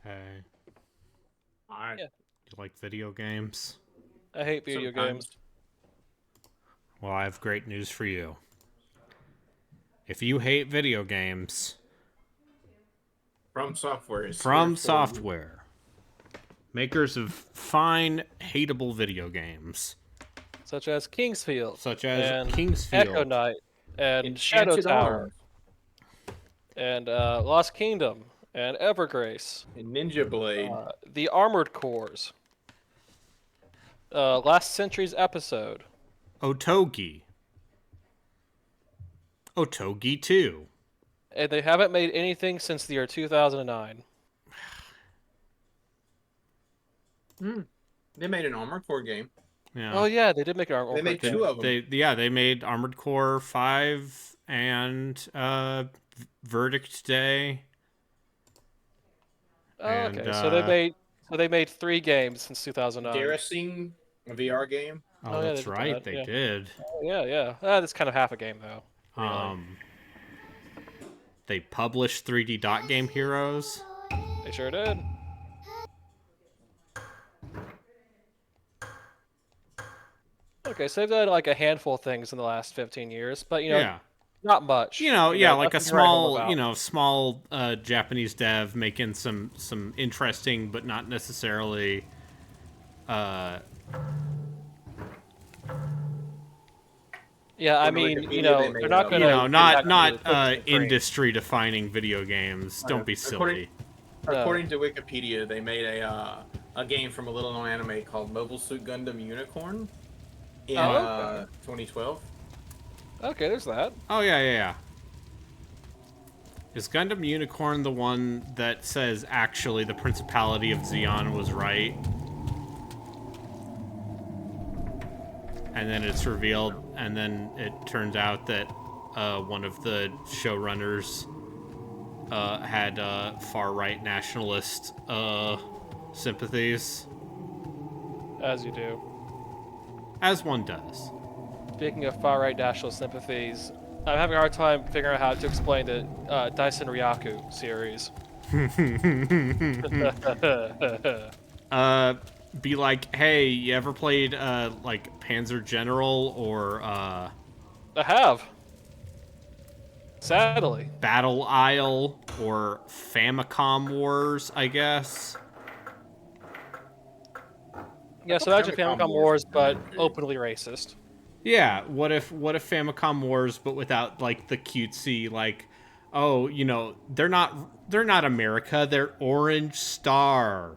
Hey, I Yeah, you like video games? I hate video games. sometimes Well, I have great news for you. If you hate video games, From Software is here From for you. Software, makers of fine, hateable video games, Such as Kingsfield such as and Echo Kingsfield, Knight and Shadow Enchanted Tower Arms and Lost Kingdom and Evergrace, and Ninja Blade. the Armored Cores, Last Century's Episode. Otogi, Otogi 2. And they haven't made anything since the year 2009. They made an Armored Core game. Yeah. Oh yeah, they did make an Armored They Core made game. two of them. They made Armored Core 5 and Verdict Day. Oh, And, okay. So they made 3 games since 2009. Daracing, a VR game. Oh, Oh yeah, they that's did right, that. they Yeah. did. Oh, yeah. That's kind of half a game though. Really. They published 3D Dot Game Heroes. They sure did. Okay, so they've done like a handful of things in the last 15 years, but Yeah. not much. Yeah, like a nothing to write home small, about. small Japanese dev making some interesting but not necessarily Yeah, I On mean, Wikipedia, they made they're not a- gonna not industry defining video games. Don't be silly. According to Wikipedia, they made a game from a little known anime called Mobile Suit Gundam Unicorn in okay. 2012. Okay, there's that. Oh yeah. Is Gundam Unicorn the one that says actually the Principality of Zeon was right? And then it's revealed, and then it turns out that one of the showrunners had far-right nationalist sympathies. As you do. As one does. Speaking of far-right national sympathies, I'm having a hard time figuring out how to explain the Dyson Ryaku series. Be like, hey, you ever played like Panzer General or I have. Sadly. Battle Isle or Famicom Wars, I guess? Yeah, so imagine Famicom Famicom Wars Wars, but is good. openly racist. Yeah, what if Famicom Wars but without like the cutesy like, oh, they're not America, they're Orange Star.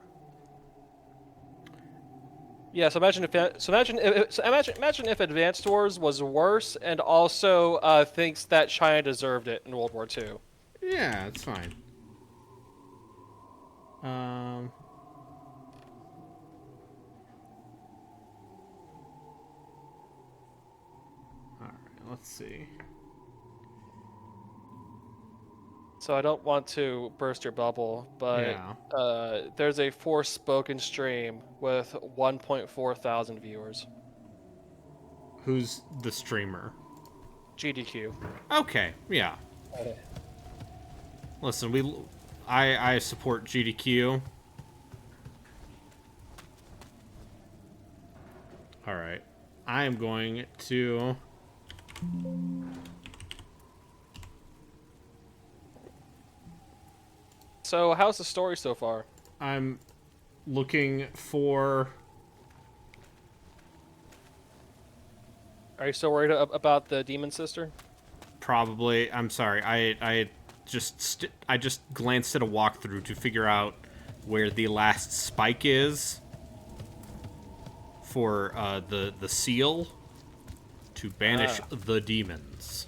Yeah, so imagine if Advanced Wars was worse and also thinks that China deserved it in World War II. Yeah, it's fine. Alright, let's see. So I don't want to burst your bubble, but Yeah. there's a Forspoken stream with 1.4 thousand viewers. Who's the streamer? GDQ. Okay, yeah. Listen, I support GDQ. All right. I am going to So how's the story so far? I'm looking for Are you still worried about the demon sister? probably I'm sorry. I just glanced at a walkthrough to figure out where the last spike is for the seal to banish the demons.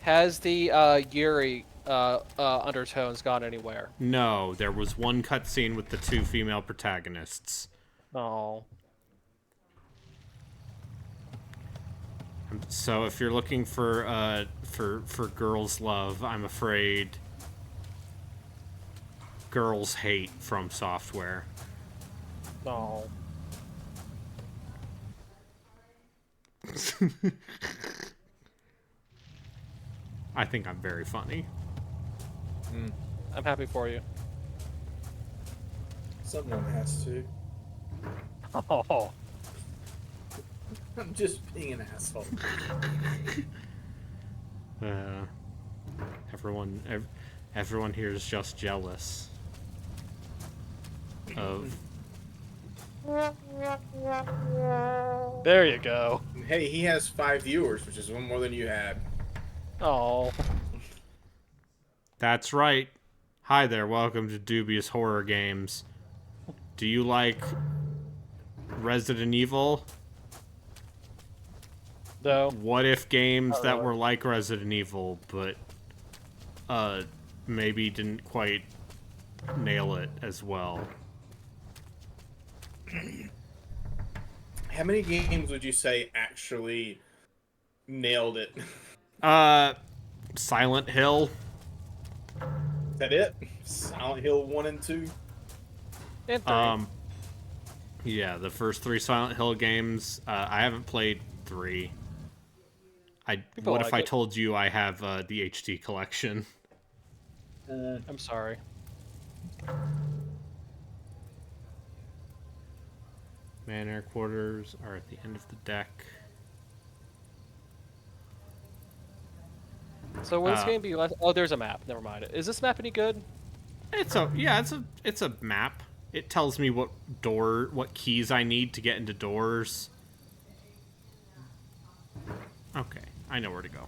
Has the Yuri undertones gone anywhere? No, there was one cutscene with the 2 female protagonists. Oh. So if you're looking for girls' love, I'm afraid girls hate From Software. No. I think I'm very funny. I'm happy for you. Someone has to. Oh, I'm just being an asshole. Uh, everyone here is just jealous of. there you go. And hey, he has 5 viewers, which is one more than you had. Oh, That's right. Hi there, welcome to Dubious Horror Games. Do you like Resident Evil? no. What if games that Uh-oh. were like Resident Evil, but maybe didn't quite nail it as well? How many games would you say actually nailed it? Silent Hill. Is that it? Silent Hill 1 and 2? And 3. Yeah, the first 3 Silent Hill games. I haven't played 3. People What like if I it. told you I have the HD collection? I'm sorry. Manor quarters are at the end of the deck. So will this game be less? Oh, there's a map. Never mind. Is this map any good? It's a map. It tells me what keys I need to get into doors. Okay, I know where to go.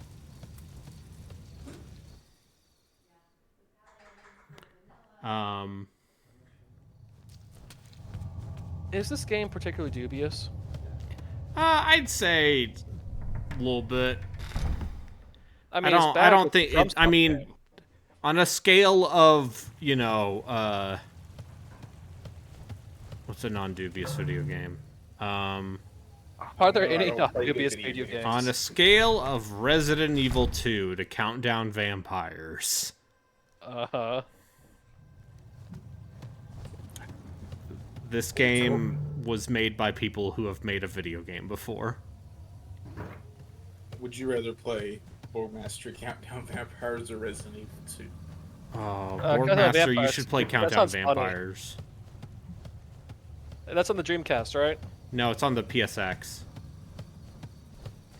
Is this game particularly dubious? I'd say a little bit. I mean, I don't think it. I mean, on a scale of, what's a non-dubious video game? Are there No, I any don't play dubious video video games. games? On a scale of Resident Evil 2 to Count Down Vampires, Uh-huh. this game was made by people who have made a video game before. Would you rather play Borgmaster Countdown Vampires or Resident Evil 2? Oh, Countdown Boardmaster, you Vampires. should play That Countdown sounds funny. Vampires. That's on the Dreamcast, right? No, it's on the PSX.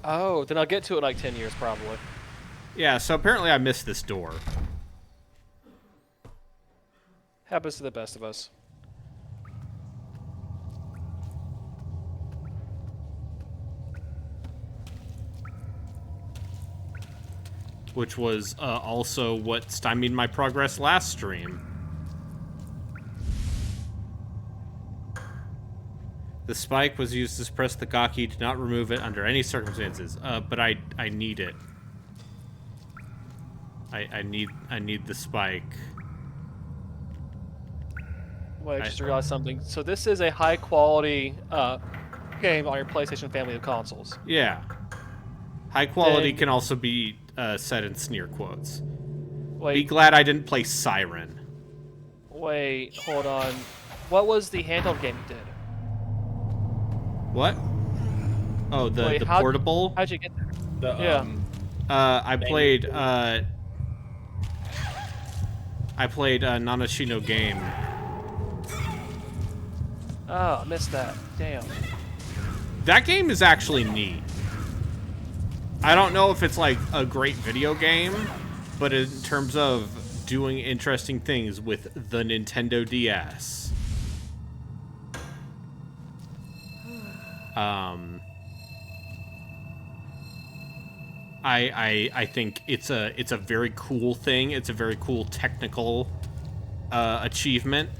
Oh, then I'll get to it in like 10 years, probably. Yeah, so apparently I missed this door. Happens to the best of us. Which was also what stymied my progress last stream. The spike was used to suppress the gaki. Do not remove it under any circumstances. But I need it. I need the spike. Wait, I just realized something. So this is a high quality game on your PlayStation family of consoles. Yeah. High quality Then- can also be said in sneer quotes. Be Wait, glad I didn't play Siren. wait, hold on. What was the handheld game you did? What? Oh, the Wait, portable? How'd you get there? The, Yeah. I played Nanashino Game. Oh, I missed that. Damn. That game is actually neat. I don't know if it's like a great video game, but in terms of doing interesting things with the Nintendo DS, I think it's a very cool thing. It's a very cool technical achievement.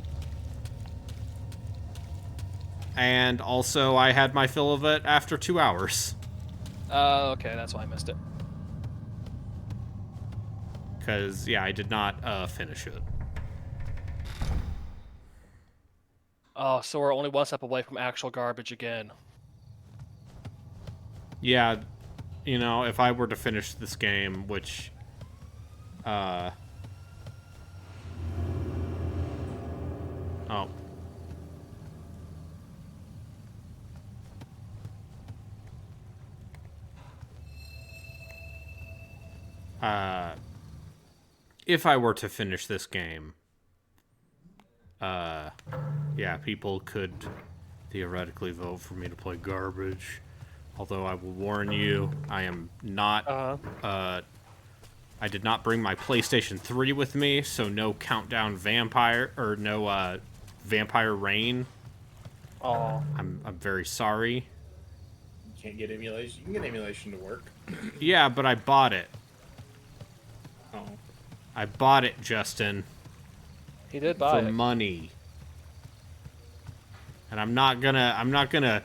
And also, I had my fill of it after 2 hours. Okay, that's why I missed it. Because, yeah, I did not finish it. Oh, so we're only one step away from actual garbage again. Yeah, you know, if I were to finish this game, which... Oh. If I were to finish this game, yeah, Yeah, people could theoretically vote for me to play garbage. Although I will warn you, I am not. I did not bring my PlayStation 3 with me, so no Countdown Vampire or no Vampire Rain. Oh. I'm very sorry. You can't get emulation. You can get emulation to work. Yeah, but I bought it. Oh. I bought it, Justin, He did buy for it. money. And I'm not gonna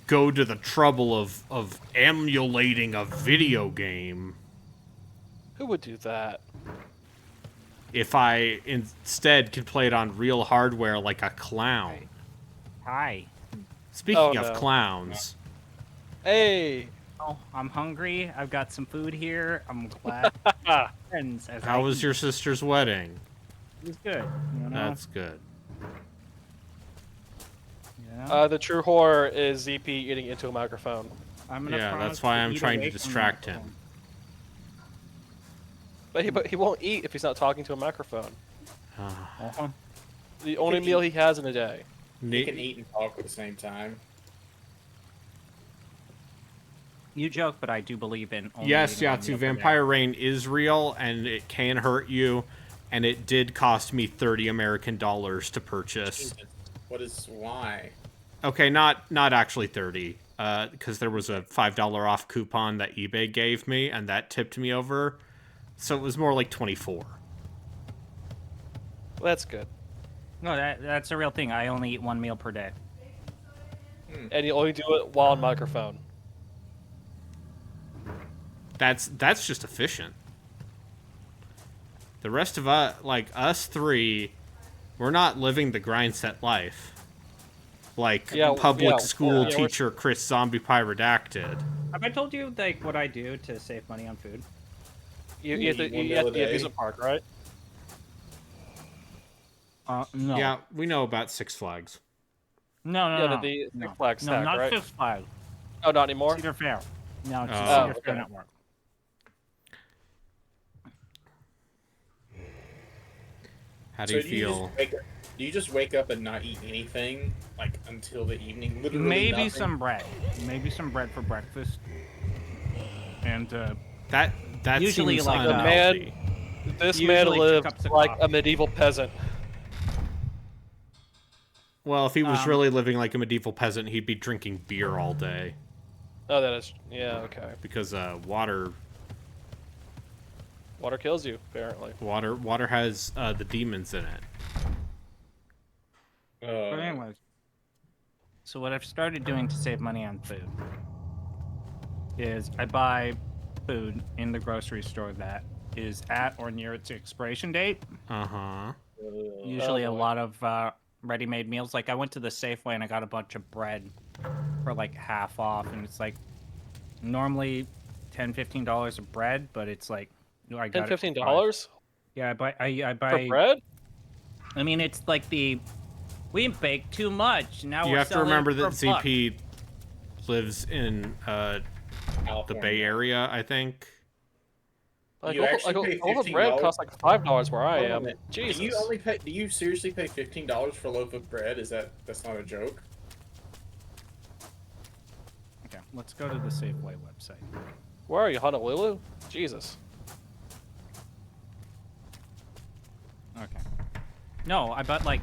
go to the trouble of emulating a video game Who would do that? if I instead could play it on real hardware like a clown. Hi. Speaking Oh, of no. clowns, Hey. Oh, I'm hungry. I've got some food here. I'm glad. Friends, as how I was eat. your sister's wedding? It was good. You know? That's good. Yeah. The true horror is ZP eating into a microphone. I'm gonna Yeah, promise that's why I'm eat trying away to from the distract him. microphone. But he won't eat if he's not talking to a microphone. Uh-huh. The only can meal eat. he has in a day. You can eat and talk at the same time. You joke, but I do believe in. Only Yes, eating one Yatsu, meal per day. Vampire Rain is real, and it can hurt you, and it did cost me $30 American to purchase. Jesus. Why? Okay, not actually 30, because there was a $5 off coupon that eBay gave me, and that tipped me over, so it was more like 24. Well, that's good. No, that's a real thing. I only eat one meal per day. And you only do it while on microphone. That's just efficient. The rest of us, like us three, we're not living the grind set life. Like public school we're- teacher Chris Zombie Pyrodacted. Have I told you like what I do to save money on food? You eat have to one you meal have a the day. amusement park, right? No. Yeah, we know about Six Flags. No, no, Yeah, no. the no. Six Flags No, stack, not right? Six Flags. Oh, not anymore? Cedar Fair. No, it's Oh, Cedar okay. Fair Network. How do you So feel? Do you just wake up and not eat anything like until the evening? Literally Maybe nothing? some bread. Maybe some bread for breakfast. And That Usually, seems like, unhealthy. This Usually man 2 lived cups of like coffee. a medieval peasant. Well, if he was Um, really living like a medieval peasant, he'd be drinking beer all day Oh, that is... Yeah, okay. because water Water kills you, apparently. has the demons in it. but anyways. So what I've started doing to save money on food is I buy food in the grocery store that is at or near its expiration date. Uh-huh. Usually a boy. lot of ready-made meals. Like I went to the Safeway and I got a bunch of bread for like half off, and it's like normally $10-15 of bread, but it's like I got it for $5. $10-15? Yeah, I For buy. bread? I mean, it's like we bake too much. Now You we're have to selling remember it that for a buck. ZP lives in the Bay Area, I think. Like, You actually pay a loaf of bread $15? costs like $5 where I Hold on a am. minute. Jesus. Do you seriously pay $15 for a loaf of bread? That's not a joke? Okay, let's go to the Safeway website. Where are you, Honolulu? Jesus. Okay. No, I bought like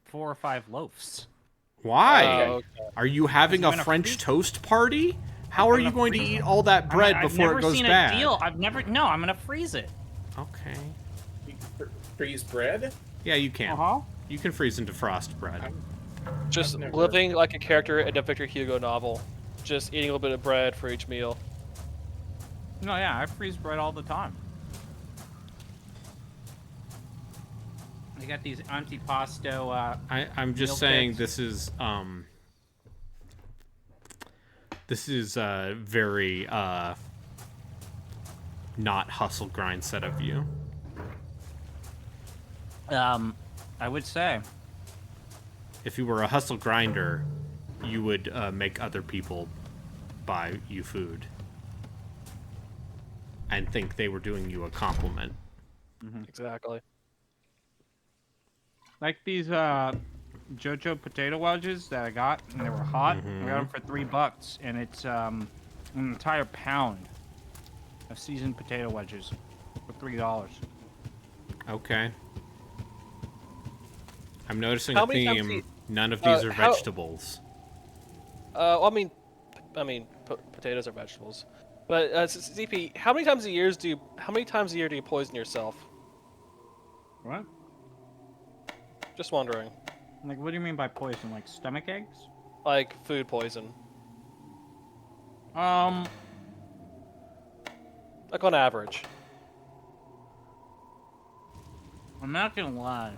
4 or 5 loaves. Why? Oh, okay. Are you having I'm a gonna French freeze- toast party? How are I'm you gonna going to freeze eat it. all that bread I've before never it goes seen bad? a deal. No, I'm gonna freeze it. Okay. You freeze bread? Yeah, you can. Uh-huh. You can freeze and defrost bread. Just I've never- living like a character in a Victor Hugo novel. Just eating a little bit of bread for each meal. No, yeah, I freeze bread all the time. I got these antipasto. I'm just Meal saying kits. this is very not hustle grind set of you. I would say. If you were a hustle grinder, you would make other people buy you food and think they were doing you a compliment. Exactly. Like these JoJo potato wedges that I got, and they were hot. I got them for $3, and it's an entire pound of seasoned potato wedges for $3. Okay. I'm noticing How a many times theme. do you- None of these are how- vegetables. Well, I mean, potatoes are vegetables. But ZP, how many times a year do you poison yourself? What? Just wondering. Like, what do you mean by poison? Like stomach aches? Like food poison. Um, Like on average. I'm not gonna lie.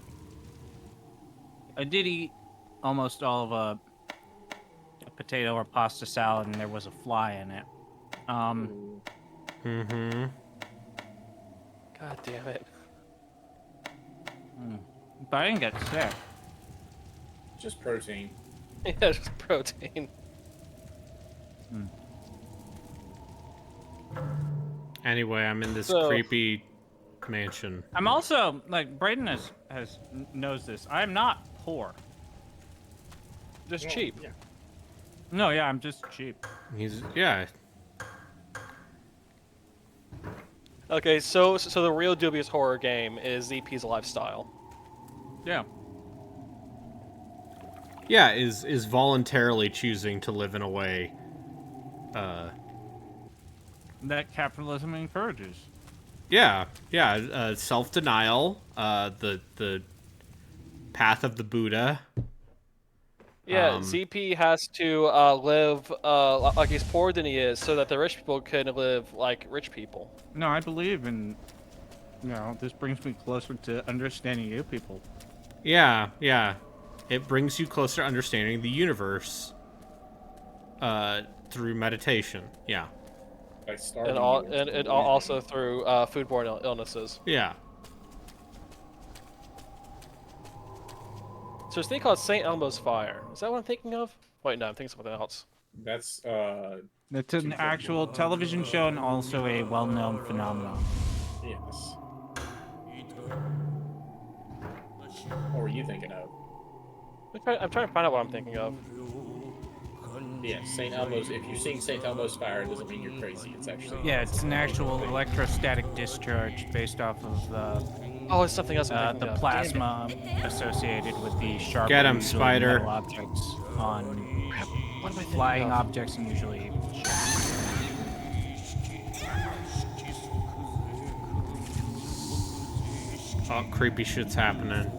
I did eat almost all of a potato or pasta salad, and there was a fly in it. Mm-hmm. God damn it. But I didn't get sick. Just protein. Yeah, just protein. Anyway, I'm in this So- creepy mansion. I'm also like Brayden knows this. I'm not poor. Just cheap. Yeah. No, yeah, I'm just cheap. Yeah. Okay, so the real Dubious horror game is ZP's lifestyle. Yeah. Yeah, is voluntarily choosing to live in a way. That capitalism encourages. Yeah. Self-denial. The path of the Buddha. Yeah, ZP has to live like he's poorer than he is, so that the rich people can live like rich people. No, I believe in. This brings me closer to understanding you people. Yeah. It brings you closer to understanding the universe. Through meditation. Yeah. By starving And you into and the also through foodborne illnesses. Yeah. So there's a thing called St. Elmo's Fire. Is that what I'm thinking of? Wait, no, I'm thinking something else. That's It's an actual television show and also a well-known phenomenon. yes. What were you thinking of? I'm trying to find out what I'm thinking of. Yeah, St. Elmo's. If you're seeing St. Elmo's fire, it doesn't mean you're crazy. It's actually Yeah, it's an actual electrostatic discharge based off of Oh, it's something else I'm thinking the of. plasma associated with the sharp Get 'em, usually spider. metal objects on What am I thinking flying of? objects and usually Oh, creepy shit's happening.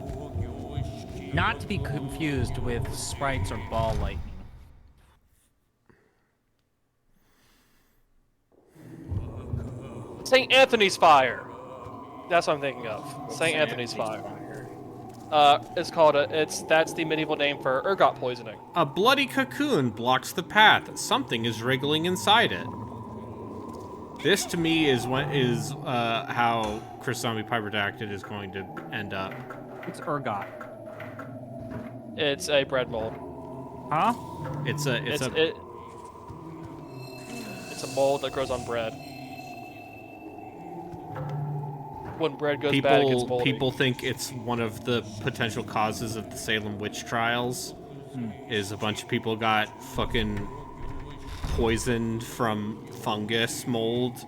not to be confused with sprites or ball lightning. St. Anthony's Fire. That's what I'm thinking of. St. Anthony's Fire. It's called that's the medieval name for ergot poisoning. A bloody cocoon blocks the path. Something is wriggling inside it. This to me is how Chris Zombie Pyrotacted is going to end up. It's ergot. It's a bread mold. Huh? It's It's a mold that grows on bread. When bread goes bad, it gets moldy. people think it's one of the potential causes of the Salem witch trials. Is a bunch of people got fucking poisoned from fungus mold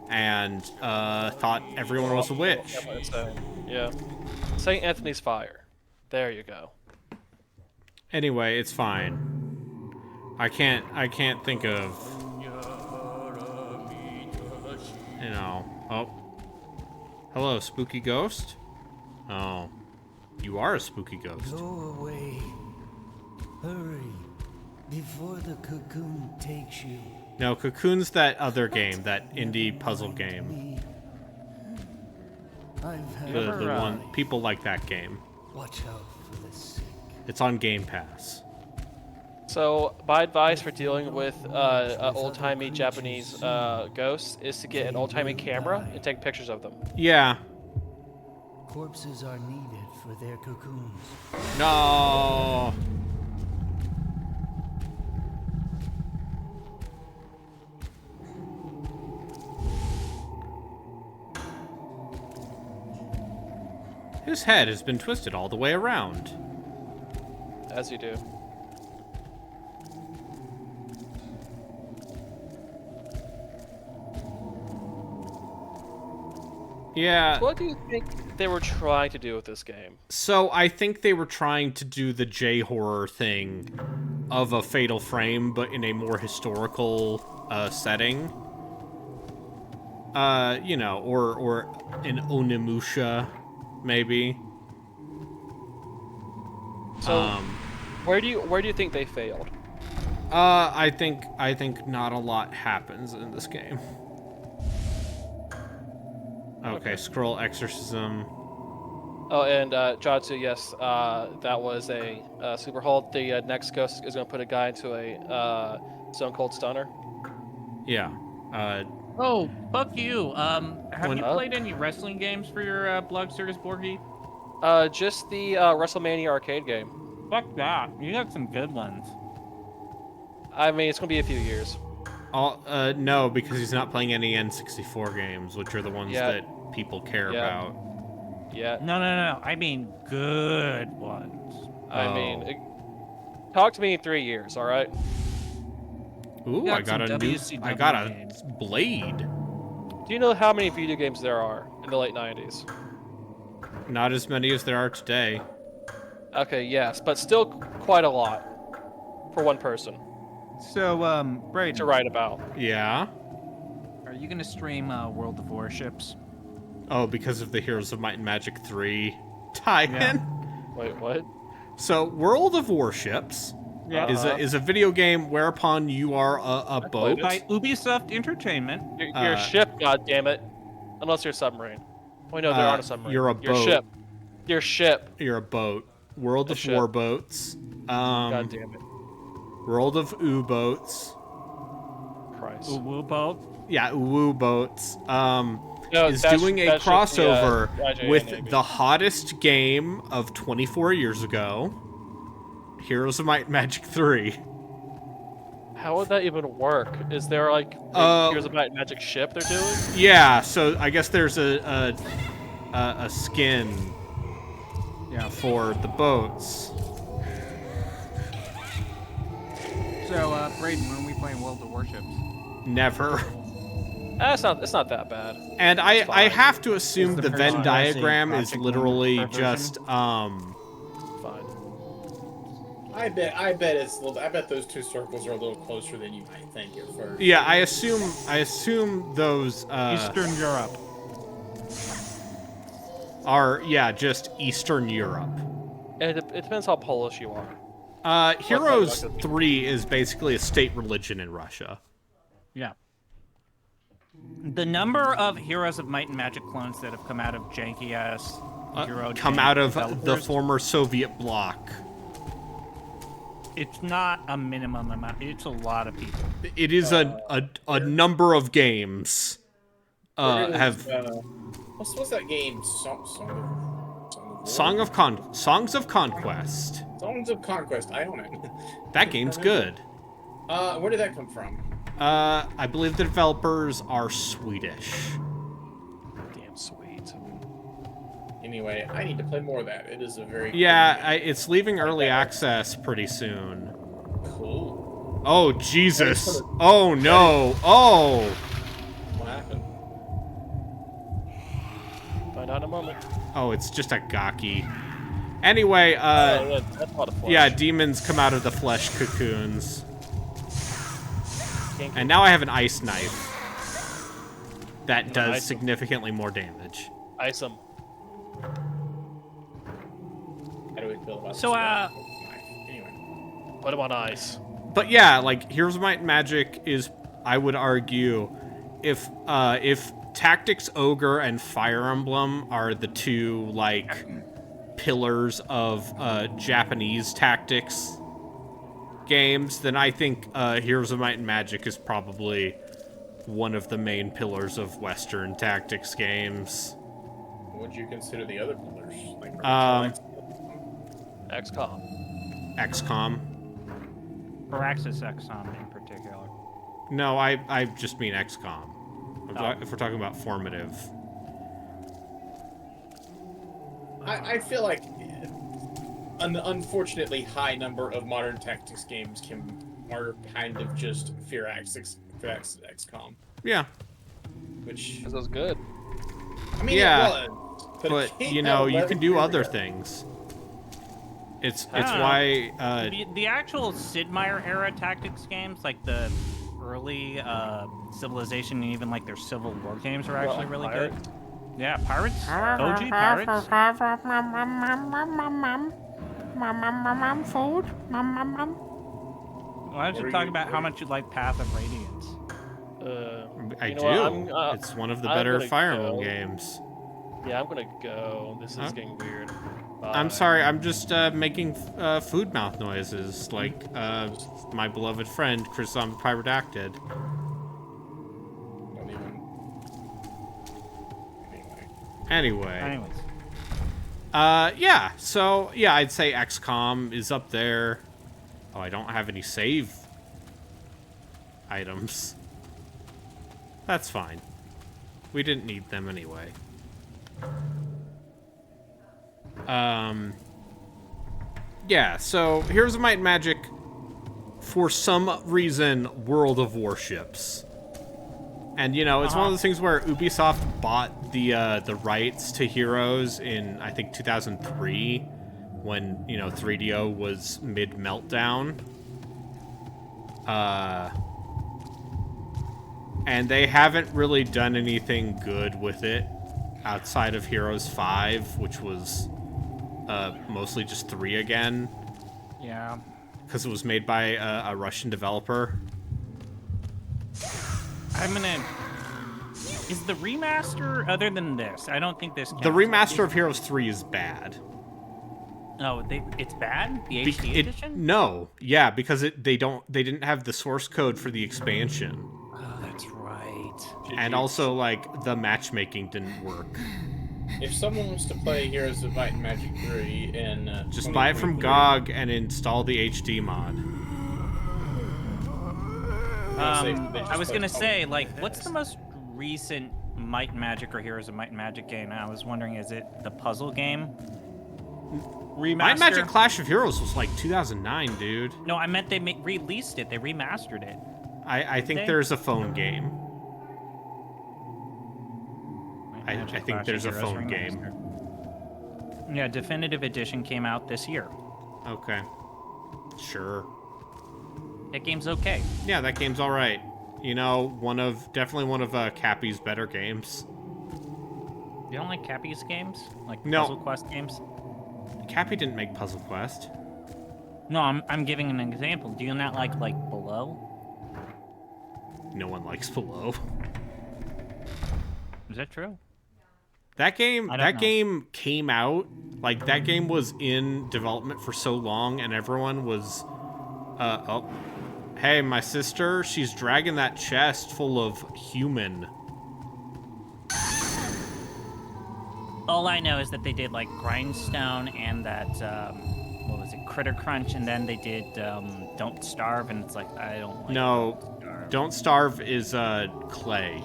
and thought everyone was a witch. Yeah. St. Anthony's Fire. There you go. Anyway, it's fine. I can't think of, oh. Hello, spooky ghost? Oh. You are a spooky ghost. Go away. Hurry. Before the cocoon takes you. No, Cocoon's that other game, that indie puzzle game. I've had The one, people like that game. watch out for the sick. It's on Game Pass. So, my advice for dealing with old-timey Japanese ghosts is to get an old-timey camera and take pictures of them. Yeah. Corpses are needed for their cocoons. No. His head has been twisted all the way around. As you do. Yeah. What do you think they were trying to do with this game? So I think they were trying to do the J-horror thing of a Fatal Frame, but in a more historical setting. You know, or an Onimusha, maybe. So, where do you think they failed? I think not a lot happens in this game. Okay, scroll exorcism. Oh, and Jatsu, yes, that was a super hold. The next ghost is going to put a guy into a Stone Cold Stunner. Yeah. Oh, fuck you. Have When- you played any wrestling games for your blog series, Borgie? Just the WrestleMania arcade game. Fuck that. You got some good ones. I mean, it's going to be a few years. No, because he's not playing any N64 games, which are the ones Yeah. that people care Yeah. about. Yeah. No. I mean good ones. I Oh. mean, talk to me in 3 years, all right? Ooh, got I got some a new. WCW I got a games. blade. Do you know how many video games there are in the late 90s? Not as many as there are today. Okay, yes, but still quite a lot for one person So, to Brayden, write about. Yeah. are you gonna stream World of Warships? Oh, because of the Heroes of Might and Magic 3 tie-in. Yeah. Wait, what? So, World of Warships is a video game whereupon you are a boat. played By Ubisoft Entertainment. You're a ship, goddammit. Unless you're a submarine. Wait, no, there aren't a submarine. You're a Your boat. ship. Your ship. You're a boat. World A of ship. Warboats. God damn it. World of U-boats. Christ. Uwu boat. Yeah, Uwu boats. No, Is that's- doing a that's just the, crossover IJA with Navy. the hottest game of 24 years ago, Heroes of Might and Magic 3. How would that even work? Is there like here's a magic ship they're doing? Yeah, so I guess there's a skin for the boats. So, Brayden, when are we playing World of Warships? Never. It's not that bad. And I fine. have to assume the the Venn version diagram is Project literally Moon just Fine. I bet those two circles are a little closer than you might think at first. yeah, I assume those Eastern Europe. are just Eastern Europe. And it depends how Polish you are. Heroes 3 is basically a state religion in Russia. Yeah. The number of Heroes of Might and Magic clones that have come out of janky ass Euro Come jank out of the developers, former Soviet bloc. It's not a minimum amount. It's a lot of people. It is a number of games have What's that game? Songs of Conquest. Songs of Conquest. I own it. That game's good. Where did that come from? I believe the developers are Swedish. Damn sweet. Anyway, I need to play more of that. It is a very Yeah, it's leaving early access pretty soon. cool. Oh, Jesus. Oh, no. Oh. What happened? Find out in a moment. Oh, it's just a gaki. Anyway, Yeah, that's a lot of flesh. yeah, demons come out of the flesh cocoons. Kinky. And now I have an ice knife. That does ice 'em. significantly more damage. Ice 'em. How do we feel about So, this? Anyway. Put 'em on ice. But yeah, like Heroes of Might and Magic is, I would argue, if Tactics Ogre and Fire Emblem are the two like pillars of Japanese tactics games, then I think Heroes of Might and Magic is probably one of the main pillars of Western tactics games. What would you consider the other pillars? Like XCOM. XCOM. Firaxis Exxon in particular. No, I just mean XCOM. If we're talking about formative. I feel like an unfortunately high number of modern tactics games are kind of just Fear X XCOM, Yeah. which This was good. I mean Yeah, it was, but but it came you out know, you 11 can do years other ago. things. It's I don't know. why The actual Sid Meier era tactics games, like the early Civilization and even like their Civil War games, are actually really good. Yeah, Pirates, OG Pirates. food. Why don't you talk about how much you like Path of Radiance? I You know do. what, It's one of the I'm better gonna Fire go. Emblem games. Yeah, I'm gonna go. This is Huh? getting weird. I'm Bye. sorry, I'm just making food mouth noises like my beloved friend Chris on Pyrodactid. Don't even. Anyway. Anyway. Anyways, Yeah, so, yeah, I'd say XCOM is up there. Oh, I don't have any save items. That's fine. We didn't need them anyway. Yeah, so Heroes of Might and Magic, for some reason, World of Warships. And, you know, it's one of those things where Ubisoft bought the rights to Heroes in, I think, 2003, when, you know, 3DO was mid-meltdown. And they haven't really done anything good with it outside of Heroes 5, which was mostly just 3 again. yeah. Because it was made by a Russian developer. I'm gonna. Is the remaster other than this? I don't think this. Counts. The remaster of Heroes 3 is bad. Oh, it's bad. The HD edition. No, yeah, because they didn't have the source code for the expansion, Oh, that's right. and also like the matchmaking didn't work. If someone wants to play Heroes of Might and Magic 3 in Just buy it from 2023, GOG and install the HD mod. I was gonna say, like, what's the most recent Might and Magic or Heroes of Might and Magic game? I was wondering, is it the puzzle game? Remaster? Might and Magic Clash of Heroes was like 2009, dude. No, I meant they released it. They remastered it. I think They- there's a phone game. Might and I Magic think Clash there's of a Heroes phone game. Remastered. Yeah, Definitive Edition came out this year. Okay. Sure. That game's okay. Yeah, that game's all right. You know, definitely one of Cappy's better games. You don't like Cappy's games? Like No. Puzzle Quest games? Cappy didn't make Puzzle Quest. No, I'm giving an example. Do you not like Below? No one likes Below. Is that true? That game I don't know. game came out, like that game was in development for so long and everyone was oh. Hey, my sister, she's dragging that chest full of human. All I know is that they did like Grindstone and that what was it, Critter Crunch, and then they did Don't Starve, and it's like I don't like No, Don't Starve is Clay.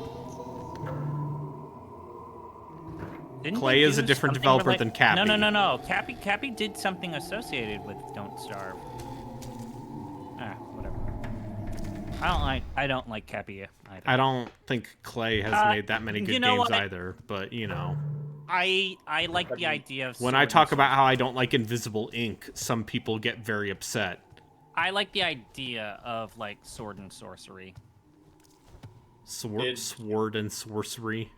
Didn't Clay they is a do different something developer than Cappy. No. Cappy did something associated with Don't Starve. Whatever. I don't like Cappy either. I don't think Clay has made that many good you know games what? either, but you know. I like the idea of When sword I and talk about sorcery. how I don't like Invisible Ink, some people get very upset. I like the idea of like sword and sorcery. Sword and sorcery.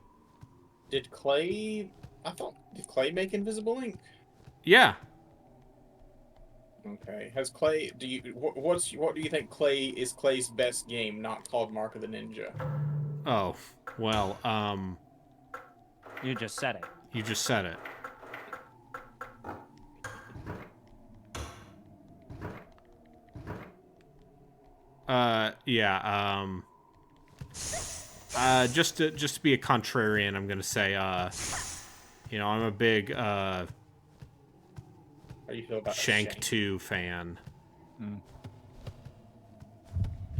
did Clay make Invisible Ink? Yeah. Okay. Has Clay? What do you think is Clay's best game? Not called Mark of the Ninja. Oh, well, You just said it. you just said it. Yeah, just to be a contrarian, I'm gonna say, you know, I'm a big, How do you feel about Shank 2 fan.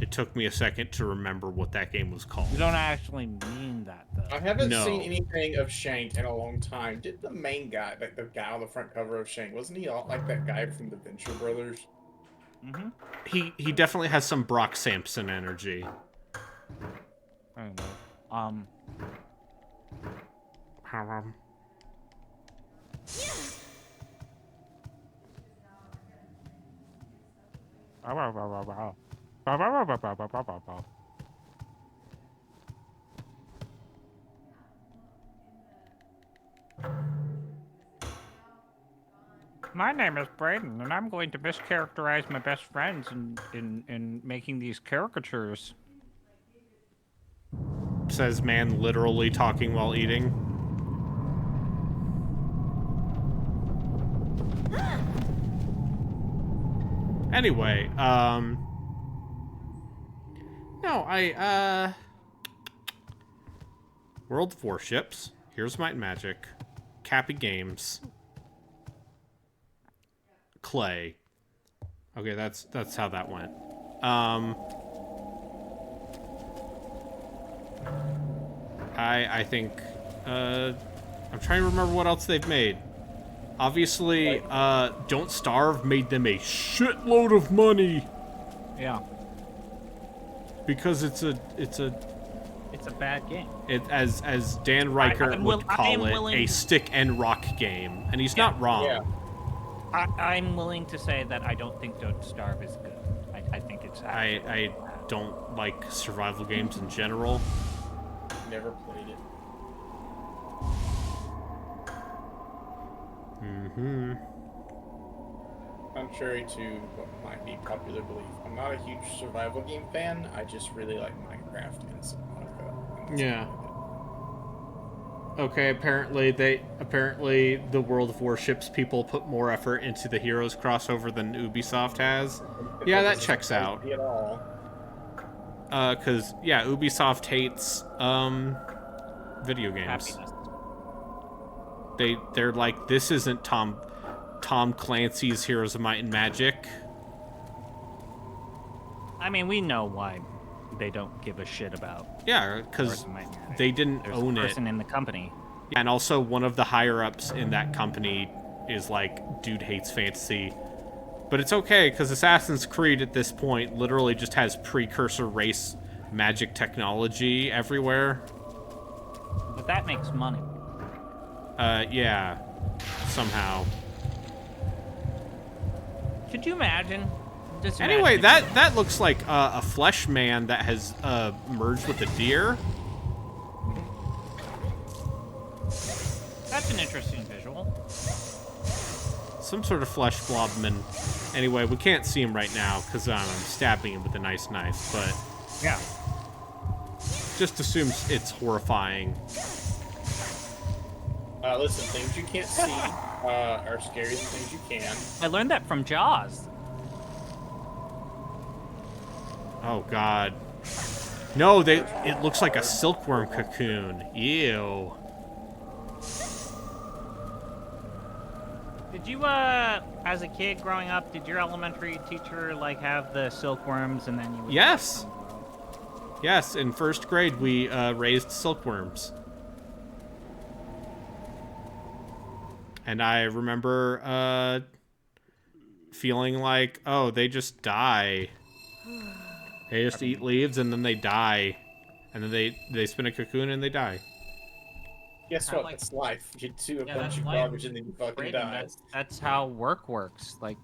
It took me a second to remember what that game was called. You don't actually mean that, though. I haven't No. seen anything of Shank in a long time. Did the main guy, like the guy on the front cover of Shank, wasn't he all like that guy from the Venture Brothers? Mm-hmm. He definitely has some Brock Sampson energy. I don't know. My name is Braden, and I'm going to mischaracterize my best friends in making these caricatures. Says man literally talking while eating. Anyway, no, World of Warships, Heroes of Might and Magic, Cappy Games, Clay. Okay, that's how that went. I think, I'm trying to remember what else they've made. Obviously, Don't Starve made them a shitload of money Yeah, because it's a it's a bad game. as Dan Riker I'm would call it, willing a to- stick and rock game, and he's not wrong. Yeah. I'm willing to say that I don't think Don't Starve is good. I think it's actually I don't like survival games in general. Never played it. Mm-hmm. Contrary to what might be popular belief, I'm not a huge survival game fan. I just really like Minecraft and Subnautica. And that's Yeah. about Okay, apparently the World of Warships people put more effort into the Heroes crossover than Ubisoft has. it. Yeah, that Doesn't checks surprise out. me at all. Cause yeah, Ubisoft hates video games. happiness. They're like, this isn't Tom Clancy's Heroes of Might and Magic. I mean, we know why they don't give a shit about. Yeah, because they didn't There's own a it. person in the company. And also, one of the higher-ups in that company is like, dude hates fantasy. But it's okay, because Assassin's Creed at this point literally just has precursor race magic technology everywhere. But that makes money. Yeah. Somehow. Could you imagine? Just Anyway, imagine if- that looks like a flesh man that has merged with a deer. That's an interesting visual. Some sort of flesh blobman. Anyway, we can't see him right now because I'm stabbing him with a nice knife, but Yeah. just assumes it's horrifying. Listen, things you can't see are scarier than things you can. I learned that from Jaws. Oh god. No, it looks like a silkworm cocoon. Ew. Did you, as a kid growing up, did your elementary teacher, like, have the silkworms and then you would... Yes. Yes, in first grade we raised silkworms. And I remember feeling like, oh, they just die. They just eat leaves and then they die. And then they spin a cocoon and they die. Guess Kinda what? like- It's life. You do a Yeah, bunch that's of life. garbage and then you fucking Brayden, die. that's how work works. Like,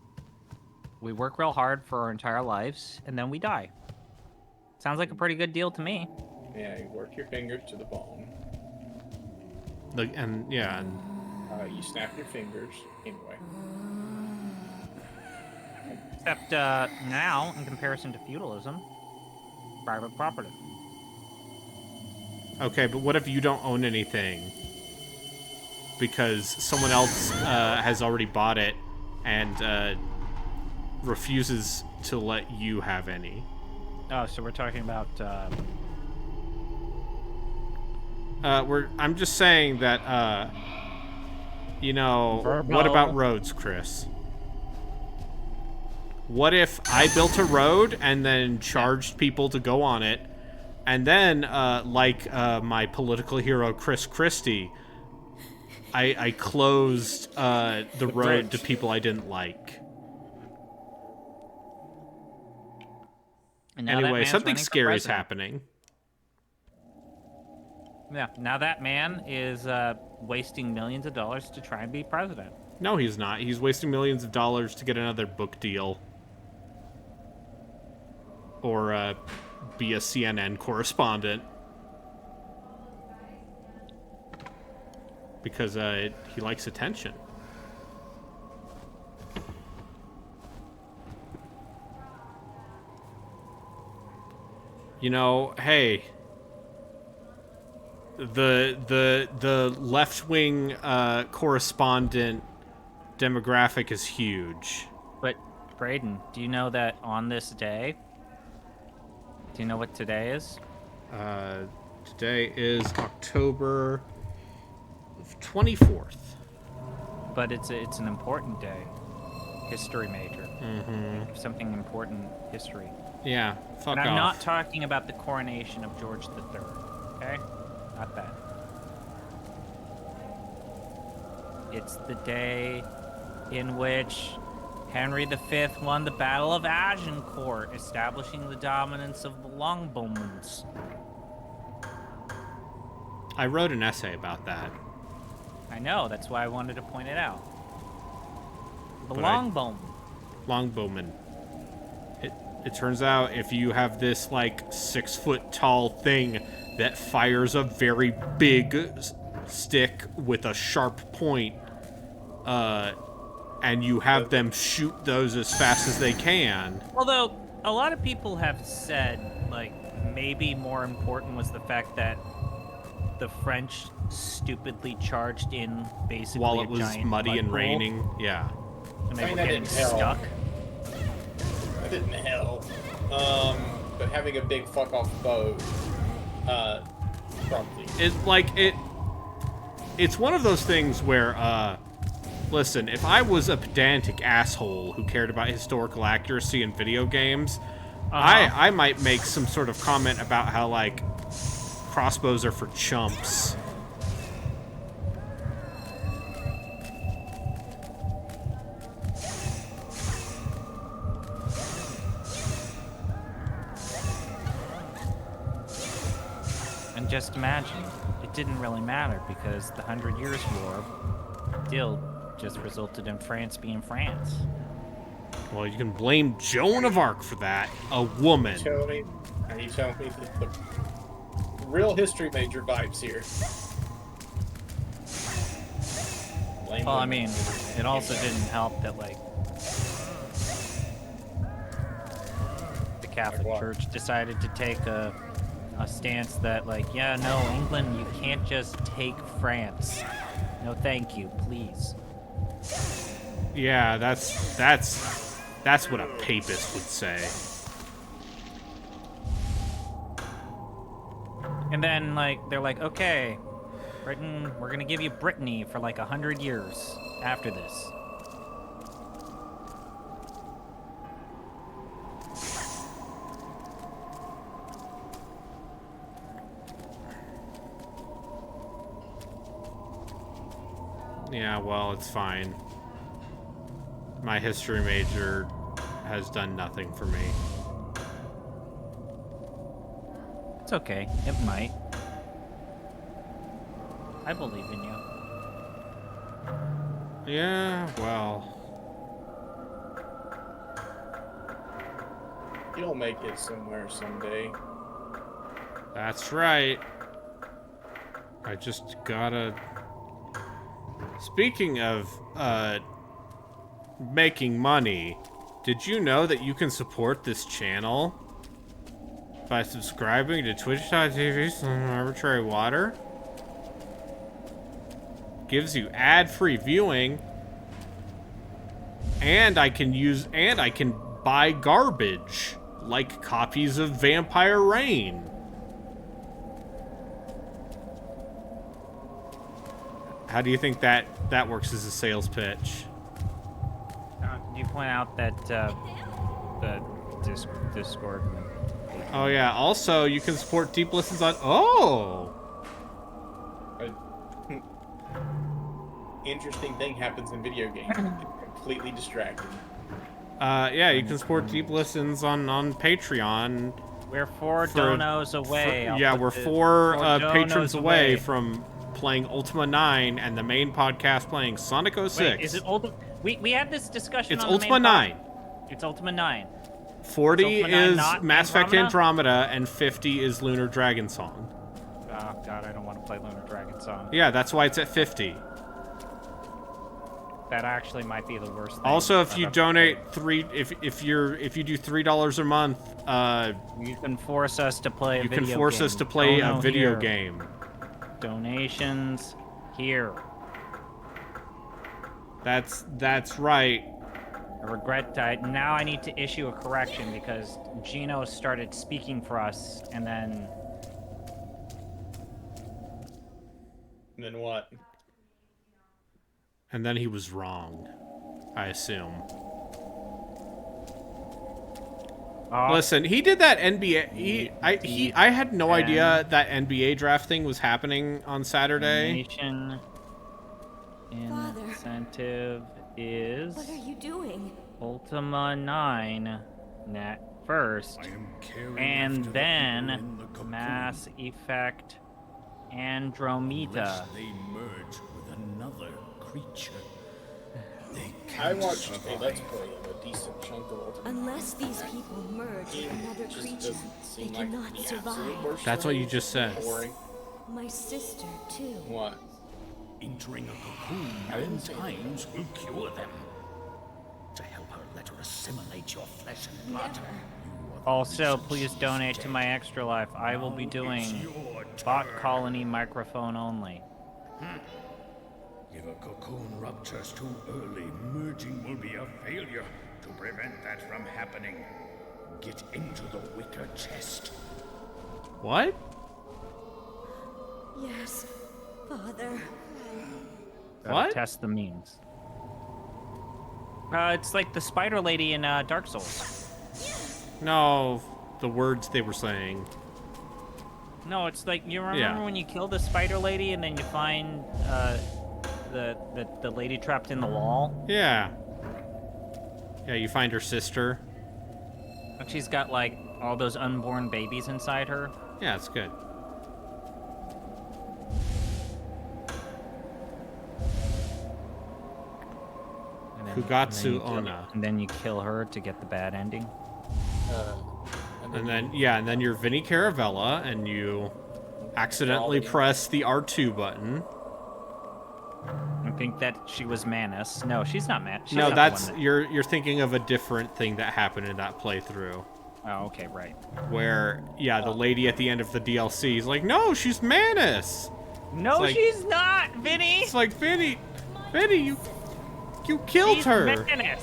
we work real hard for our entire lives, and then we die. Sounds like a pretty good deal to me. Yeah, you work your fingers to the bone. And yeah, and You snap your fingers. Anyway. Except, now, in comparison to feudalism, private property. okay, but what if you don't own anything? Because someone else has already bought it and refuses to let you have any. Oh, so we're talking about, I'm just saying that, you know, what about roads, Chris? What if I built a road and then charged people to go on it, and then, like my political hero Chris Christie, I closed the road to bridge. people I didn't like. And now that Anyway, man's something running for scary is president. happening. Yeah, now that man is wasting millions of dollars to try and be president. No, he's not. He's wasting millions of dollars to get another book deal. Or be a CNN correspondent. Because he likes attention. You know, hey, the left-wing correspondent demographic is huge. But, Braden, do you know that on this day, do you know what today is? Today is October 24th. But it's an important day. History major. Mm-hmm. Something important history. Yeah, fuck And I'm off. not talking about the coronation of George III, okay? Not that. It's the day in which Henry V won the Battle of Agincourt, establishing the dominance of the Longbowmans. I wrote an essay about that. I know, that's why I wanted to point it out. The But I- Longbowmen. Longbowman. It turns out if you have this, like, 6-foot tall thing that fires a very big stick with a sharp point, and you have them shoot those as fast as they can. Although, a lot of people have said, like, maybe more important was the fact that the French stupidly charged in basically While a it was giant muddy mud and pool, raining. Yeah. and they I were mean, that getting didn't help. stuck. That didn't help. But having a big fuck off bow, probably. It's one of those things where, listen, if I was a pedantic asshole who cared about historical accuracy in video games, I might make some sort of comment about how, like, crossbows are for chumps. And just imagine, it didn't really matter because the 100 Years' War still just resulted in France being France. Well, you can blame Joan of Arc for that. A woman. Are you telling me that the real history major vibes here? Blame Well, I women. mean, it also didn't help that, like, the Catholic what? Church decided to take a stance that, like, yeah, no, England, you can't just take France. No, thank you, please. Yeah, that's what a papist would say. And then, like, they're like, okay, Britain, we're gonna give you Brittany for like 100 years after this. Yeah, well, it's fine. My history major has done nothing for me. It's okay, it might. I believe in you. Yeah, well, You'll make it somewhere someday. that's right. I just gotta... Speaking of, making money, did you know that you can support this channel by subscribing to twitch.tv/arbitrary water? Gives you ad-free viewing, and I can buy garbage like copies of Vampire Rain. How do you think that works as a sales pitch? Can you point out that the Discord. Oh yeah. Also, you can support Deep Listens on. Oh. Interesting thing happens in video games. It's completely distracting. Yeah, you can support Deep Listens on Patreon. We're 4 donos away. We're four donos patrons away from playing Ultima 9 and the main podcast playing Sonic 06. Wait, is it Ultima? We had this discussion. It's on Ultima the main 9. It's Ultima 9. 40 Ultima 9 is not Mass Effect Andromeda? Andromeda, and 50 is Lunar Dragon Song. Oh god, I don't want to play Lunar Dragon Song. Yeah, that's why it's at 50. That actually might be the worst thing. Also, if you I've ever donate played. if you do $3 a month, You can force us to play a you video can force game. us to play a Dono video here. game. Donations here. That's right. I regret that. Now I need to issue a correction because Gino started speaking for us, and then And then what? And then he was wrong, I assume. Listen, he did that NBA. I had no idea that NBA draft thing was happening on Saturday. donation incentive is What are you doing? Ultima 9 net first, and then Mass Effect Andromeda. They merge with another creature. I watched a Let's Play of a decent chunk of Ultima. Unless these people merge with another Just creature, doesn't they seem like cannot the absolute survive. worst That's what you thing. just said. Boring. My sister, too. What? Entering a cocoon nine times will cure them. To help her, let her assimilate your flesh and blood. Also, please donate to my extra life. I will be doing bot colony microphone only. If a cocoon ruptures too early, merging will be a failure. To prevent that from happening, get into the wicker chest. What? Yes, Father. What? Test the memes. It's like the spider lady in Dark Souls. No, the words they were saying. No, it's like, you remember when you kill the spider lady and then you find the lady trapped in the wall? Yeah. Yeah, you find her sister. And she's got like all those unborn babies inside her. Yeah, it's good. And then, Fugatsu and then you kill- Onna. And then you kill her to get the bad ending. And then you're Vinny Caravella, and you accidentally press the R2 button. I think that she was Manus. No, she's not Manus. No, that's you're thinking of a different thing that happened in that playthrough. Oh, okay, right. Where, the lady at the end of the DLC is like, no, she's Manus. No, like- she's not, Vinny. It's like, Vinny, you killed She's her. Manus.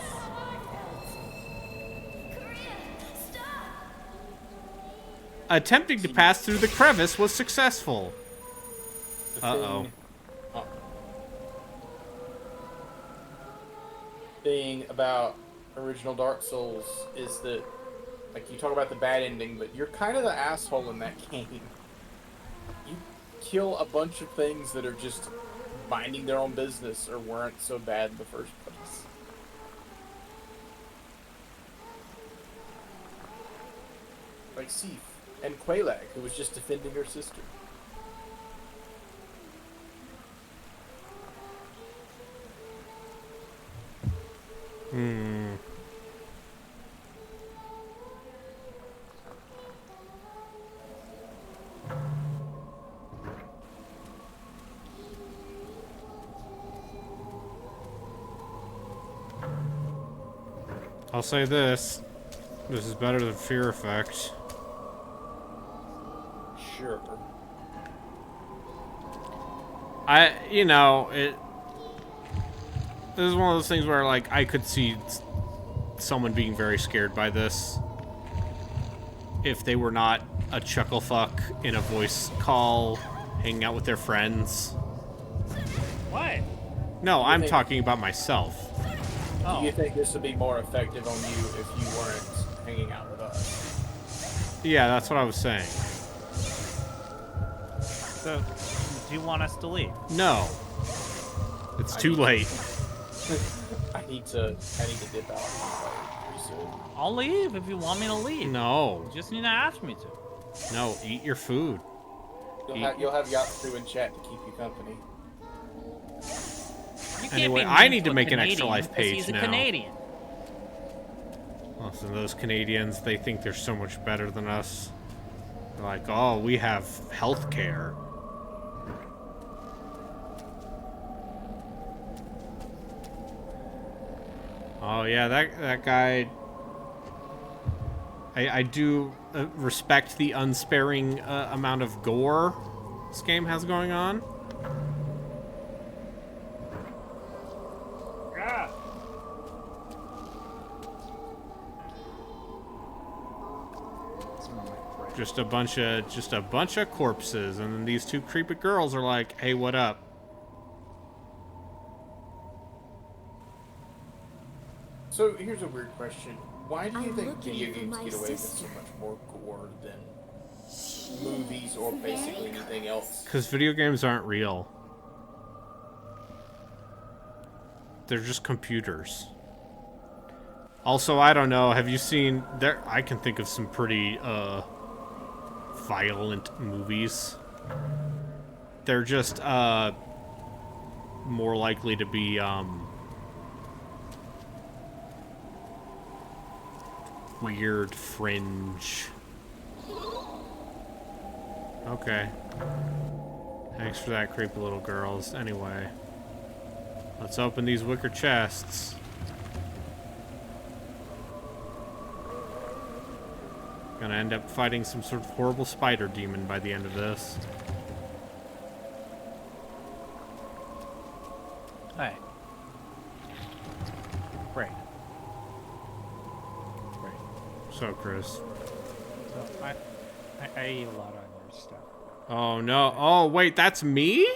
Attempting to pass through the crevice was successful. Uh-oh. Thing about original Dark Souls is that, like, you talk about the bad ending, but you're kind of the asshole in that game. You kill a bunch of things that are just minding their own business or weren't so bad in the first place. Like Sif and Quelaag, who was just defending her sister. I'll say this. This is better than Fear Effect. Sure. This is one of those things where, like, I could see someone being very scared by this if they were not a chuckle fuck in a voice call, hanging out with their friends. What? No, I'm think- talking about myself. Do you think this would be more effective on you if you weren't hanging out with us. Yeah, that's what I was saying. So, do you want us to leave? No. It's too late. I need to dip out pretty soon. I'll leave if you want me to leave. No. You just need to ask me to. No, eat your food. You'll have Yatsu in chat to keep you company. You can't Anyway, be I mean need to a make an extra Canadian life because page he's a now. Canadian. Listen, those Canadians, they think they're so much better than us. They're like, oh, we have health care. Oh yeah, that guy. I do respect the unsparing amount of gore this game has going on. Just a bunch of corpses, and then these two creepy girls are like, "Hey, what up?" So here's a weird question: why do you I'm think looking video for games my get away with so sister. much more gore than movies or basically anything else? Because video games aren't real. They're just computers. Also, I don't know. Have you seen there? I can think of some pretty violent movies. They're just more likely to be weird fringe. Okay. Thanks for that, creepy little girls. Anyway, let's open these wicker chests. Gonna end up fighting some sort of horrible spider demon by the end of this. Hey. Great. So, Chris. So, I eat a lot of other stuff. Oh, no. Oh, wait, that's me?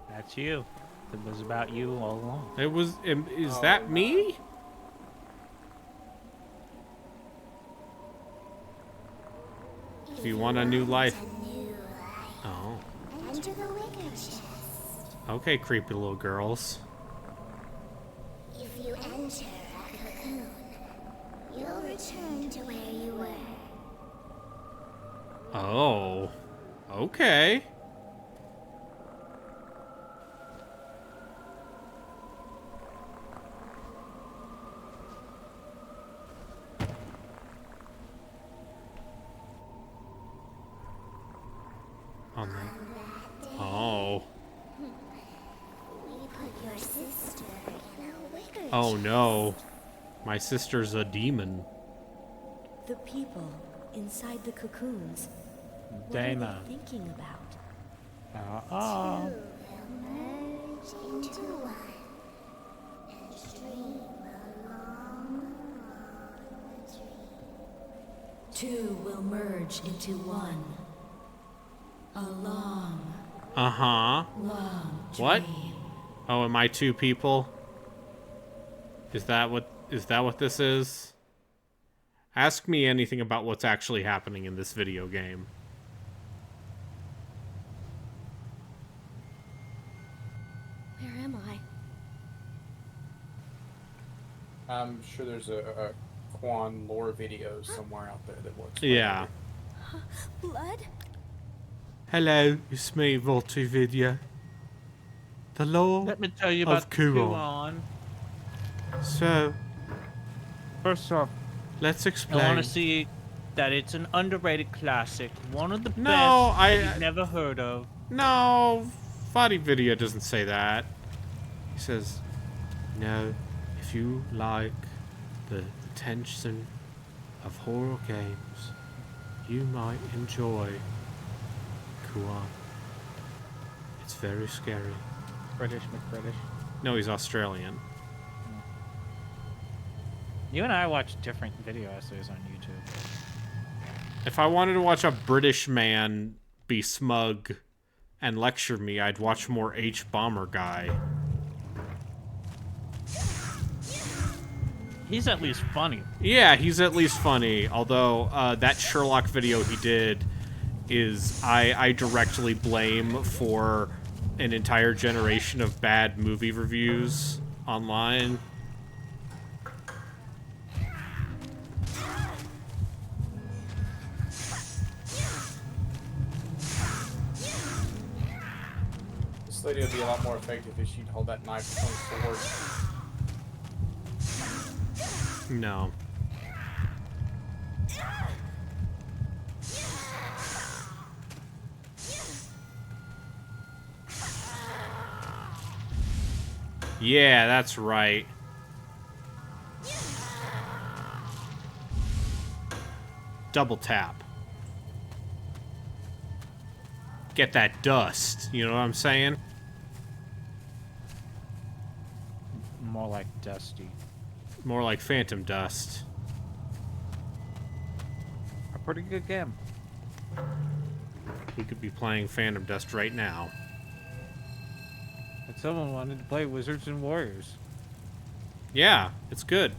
That's you. It was about you all along. It was... Is that me? If you want a new life... Oh. Enter the wicker chest. Okay, creepy little girls. If you enter a cocoon, you'll return to where you were. Oh. Okay. On that. Oh. We put your sister in a wicker Oh chest. no. My sister's a demon. The people inside the cocoons. What Damon. are they thinking about? Oh. Will merge into one and dream a long, long dream. Two will merge into one. A long, Uh-huh. long What? dream. Oh, am I two people? Is that what this is? Ask me anything about what's actually happening in this video game. Where am I? I'm sure there's a Kuon lore video somewhere out there that looks. Yeah. Blood? Hello, it's me, Video. The law Let me tell you of about Kuon. Kuon. So, First off, let's I explain. want to see that it's an underrated classic. One of the No, best I- that you've never heard of. No, Video doesn't say that. He says, no, if you like the tension of horror games, you might enjoy Kuon. It's very scary. British McBritish. No, he's Australian. You and I watch different video essays on YouTube. If I wanted to watch a British man be smug and lecture me, I'd watch more H. Bomber Guy. He's at least funny. Yeah, he's at least funny. Although that Sherlock video he did is I directly blame for an entire generation of bad movie reviews online. This lady would be a lot more effective if she'd hold that knife on the sword. No. Yeah, that's right. Double tap. Get that dust, you know what I'm saying? More like Dusty. More like phantom dust. A pretty good game. We could be playing Phantom Dust right now. But someone wanted to play Wizards and Warriors. Yeah, it's good.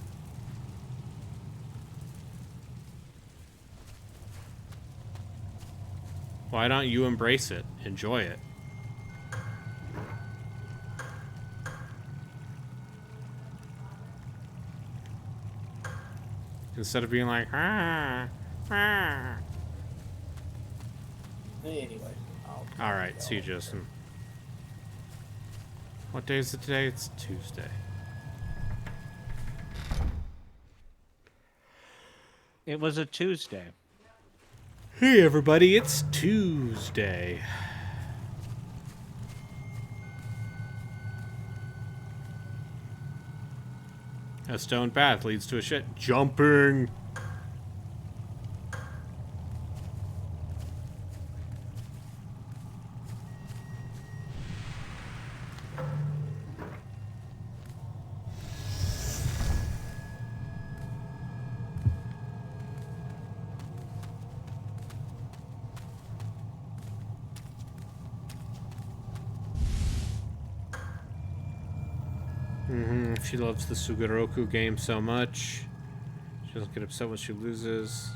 Why don't you embrace it? Enjoy it. Instead of being like, ah, ah. Anyway. Alright, see you, Justin. What day is it today? It's Tuesday. It was a Tuesday. Hey everybody, it's Tuesday. A stone path leads to a shit. Jumping! She loves the Sugoroku game so much. She doesn't get upset when she loses.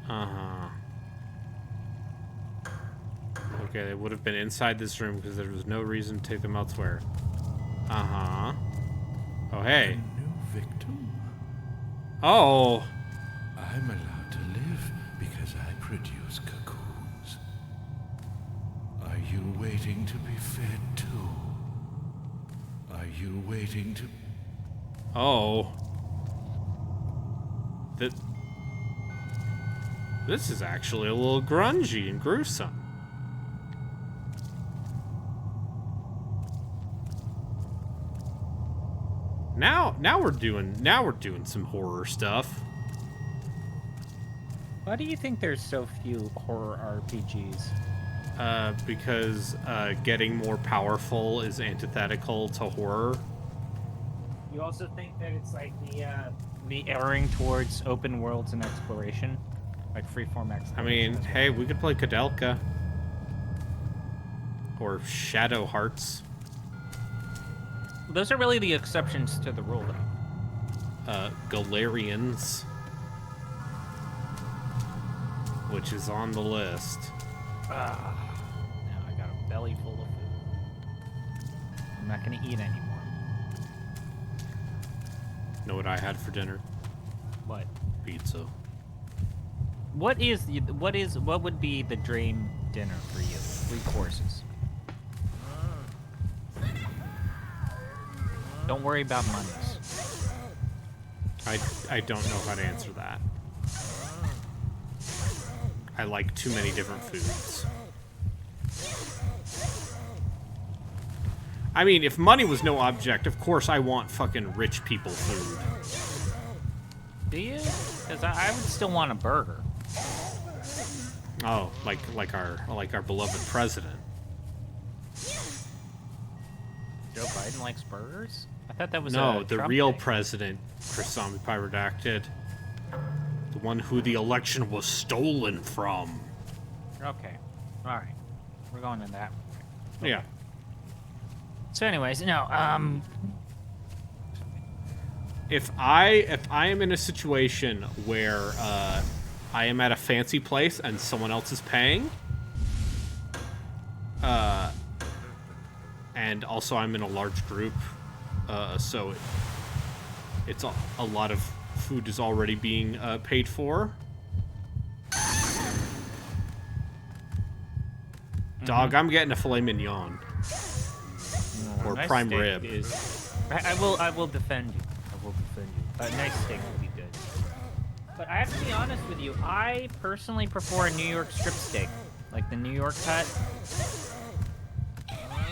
Uh-huh. Okay, they would have been inside this room because there was no reason to take them elsewhere. Uh-huh. Oh, hey. A new victim? Oh. I'm allowed to live because I produce cocoons. Are you waiting to be fed too? Are you waiting to... Oh. This is actually a little grungy and gruesome. Now we're doing some horror stuff. Why do you think there's so few horror RPGs? Because getting more powerful is antithetical to horror. You also think that it's like the erring towards open worlds and exploration, like freeform exploration. I mean, hey, we could play Kadelka or Shadow Hearts. Those are really the exceptions to the rule, though. Galarians, which is on the list. Now I got a belly full of food. I'm not gonna eat anymore. Know what I had for dinner? What? Pizza. What would be the dream dinner for you? 3 courses. Don't worry about monies. I don't know how to answer that. I like too many different foods. I mean, if money was no object, of course I want fucking rich people food. Do you? Because I would still want a burger. Oh, like our beloved president. Joe Joe Biden likes burgers? I thought that was No, a the Trump real thing. president, Chris Zombie Pie Redacted. The one who the election was stolen from. Okay. All right. We're going in that. Okay. Yeah. So, anyways, no. If I am in a situation where I am at a fancy place and someone else is paying, and also I'm in a large group, so it's a lot of food is already being paid for. Dog, I'm getting a filet mignon or Nice prime steak rib. I will defend you. I will defend you. A nice steak would be good. But I have to be honest with you. I personally prefer a New York strip steak, like the New York cut.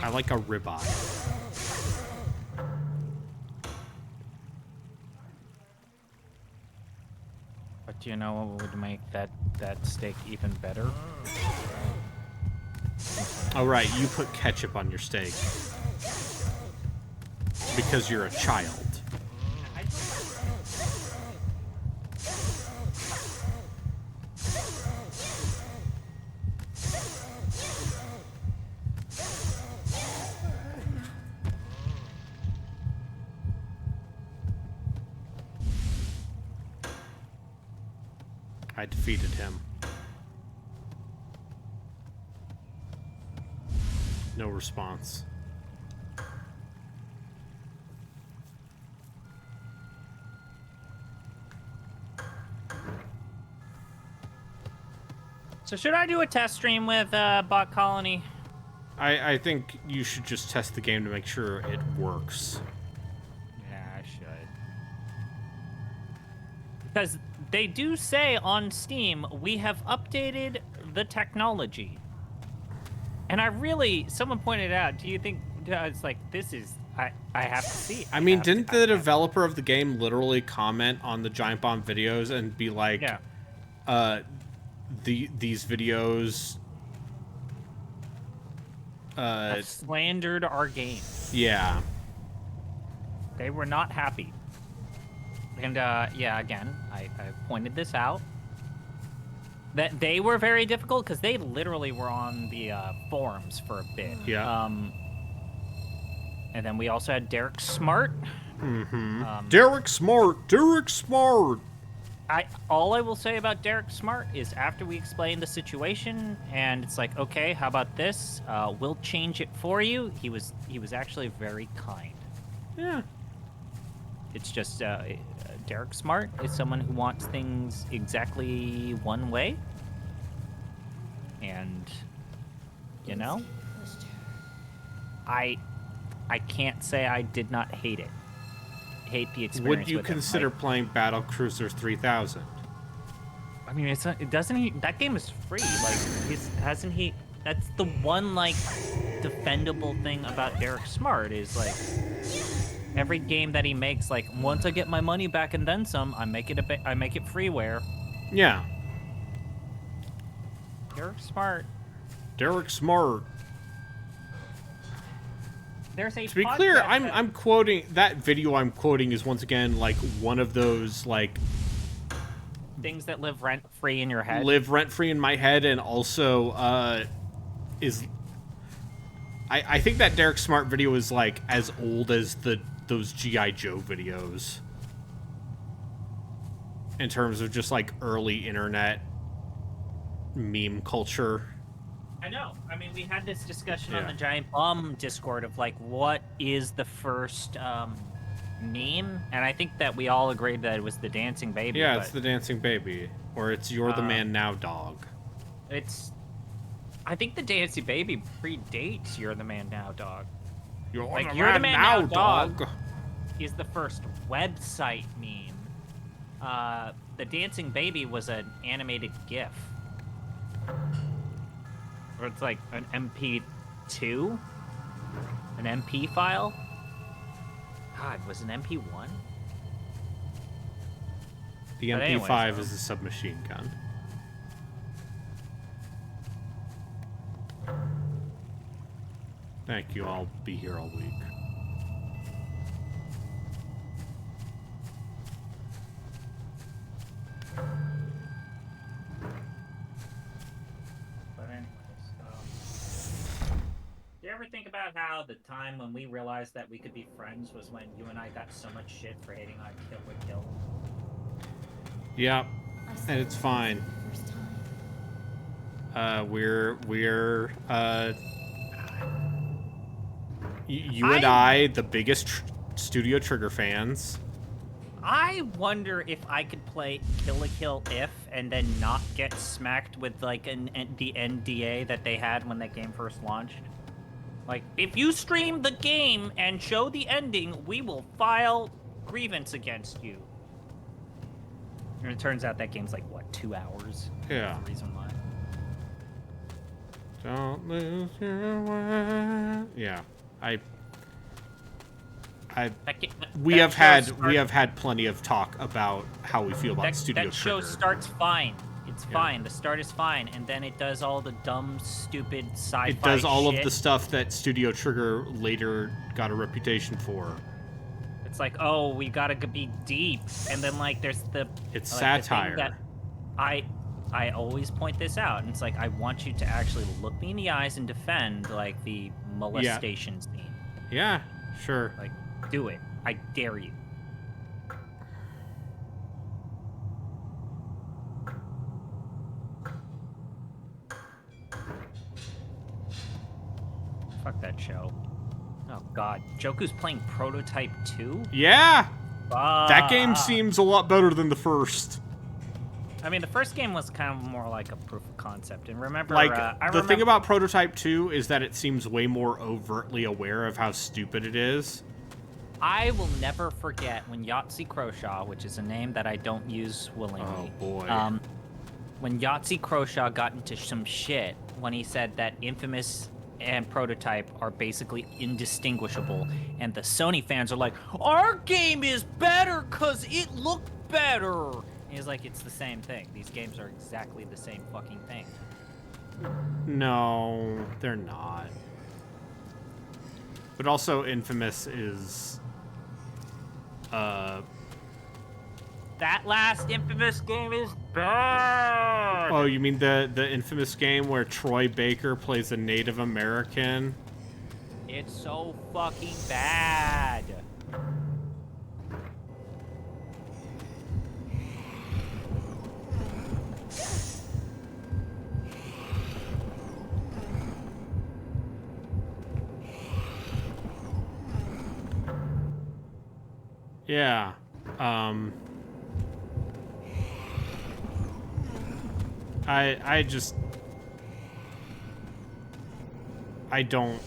I like a ribeye. But do you know what would make that steak even better? Oh, right, you put ketchup on your steak. Because you're a child. I defeated him. No response. So should I do a test stream with Bot Colony? I think you should just test the game to make sure it works. Yeah, I should. Because they do say on Steam, we have updated the technology. And someone pointed out, do you think, it's like, this is, I have to see it. I mean, didn't the developer of the game literally comment on the Giant Bomb videos and be like, yeah. These videos Have slandered our game. Yeah. They were not happy. And yeah, again, I pointed this out. That they were very difficult because they literally were on the forums for a bit. Yeah. And then we also had Derek Smart. Mm-hmm. Derek Smart. All I will say about Derek Smart is after we explain the situation and it's like, okay, how about this? We'll change it for you. He was actually very kind. Yeah. It's just Derek Smart is someone who wants things exactly one way. And you know, I can't say I did not hate it. Hate the experience. Would you with it. consider Like, playing Battle Cruiser 3000? I mean, it's not, it doesn't he, that game is free. Like, hasn't he? That's the one like defendable thing about Derek Smart is like every game that he makes. Like, once I get my money back and then some, I make it freeware. Yeah. Derek Smart. There's a To be clear, podcast I'm quoting that video. I'm quoting is once again like one of those like things that live rent free in your head. Live rent free in my head, and also is I think that Derek Smart video is like as old as those G.I. Joe videos in terms of just like early internet meme culture. I know. I mean, we had this discussion on Yeah. the Giant Bomb Discord of like, what is the first meme? And I think that we all agreed that it was the dancing baby. Yeah, but it's the dancing baby, or it's you're the man now, dog. I think the dancing baby predates You're the Man Now, Dog. You're the Man Now, dog. Is the first website meme. The dancing baby was an animated GIF. Or it's like an MP2? An MP file? God, was an MP1? The But anyways, MP5 is a submachine gun. Thank you. I'll be here all week. ever think about how the time when we realized that we could be friends was when you and I got so much shit for hating on Kill la Kill? Yep. I saw And it's it fine. for the first time. You and I, the biggest Studio Trigger fans. I wonder if I could play Kill la Kill if and then not get smacked with like the NDA that they had when that game first launched. Like, if you stream the game and show the ending, we will file grievance against you. And it turns out that game's like, what, 2 hours? Yeah. That's the reason why. Don't lose your way. Yeah. We have had plenty of talk about how we feel about Studio That show Trigger. starts fine. It's fine. The start is fine, and then it does all the dumb, stupid sci-fi It does all shit. of the stuff that Studio Trigger later got a reputation for. It's like, oh, we gotta be deep, and then like there's the It's like, satire. The thing that I always point this out, and it's like I want you to actually look me in the eyes and defend like the molestation scene. Yeah, sure. Like, do it. I dare you. Fuck that show. Oh god, Joku's playing Prototype 2? Yeah! Fuck. That game seems a lot better than the first. I mean, the first game was kind of more like a proof of concept, and remember, Like, the thing about Prototype 2 is that it seems way more overtly aware of how stupid it is. I will never forget when Yahtzee Croshaw, which is a name that I don't use willingly. Oh, boy. When Yahtzee Croshaw got into some shit when he said that Infamous and Prototype are basically indistinguishable, and the Sony fans are like, our game is better because it looked better. And he's like, it's the same thing. These games are exactly the same fucking thing. No, they're not. But also, Infamous is... That last Infamous game is bad! Oh, you mean the Infamous game where Troy Baker plays a Native American? It's so fucking bad. Yeah. I just... I don't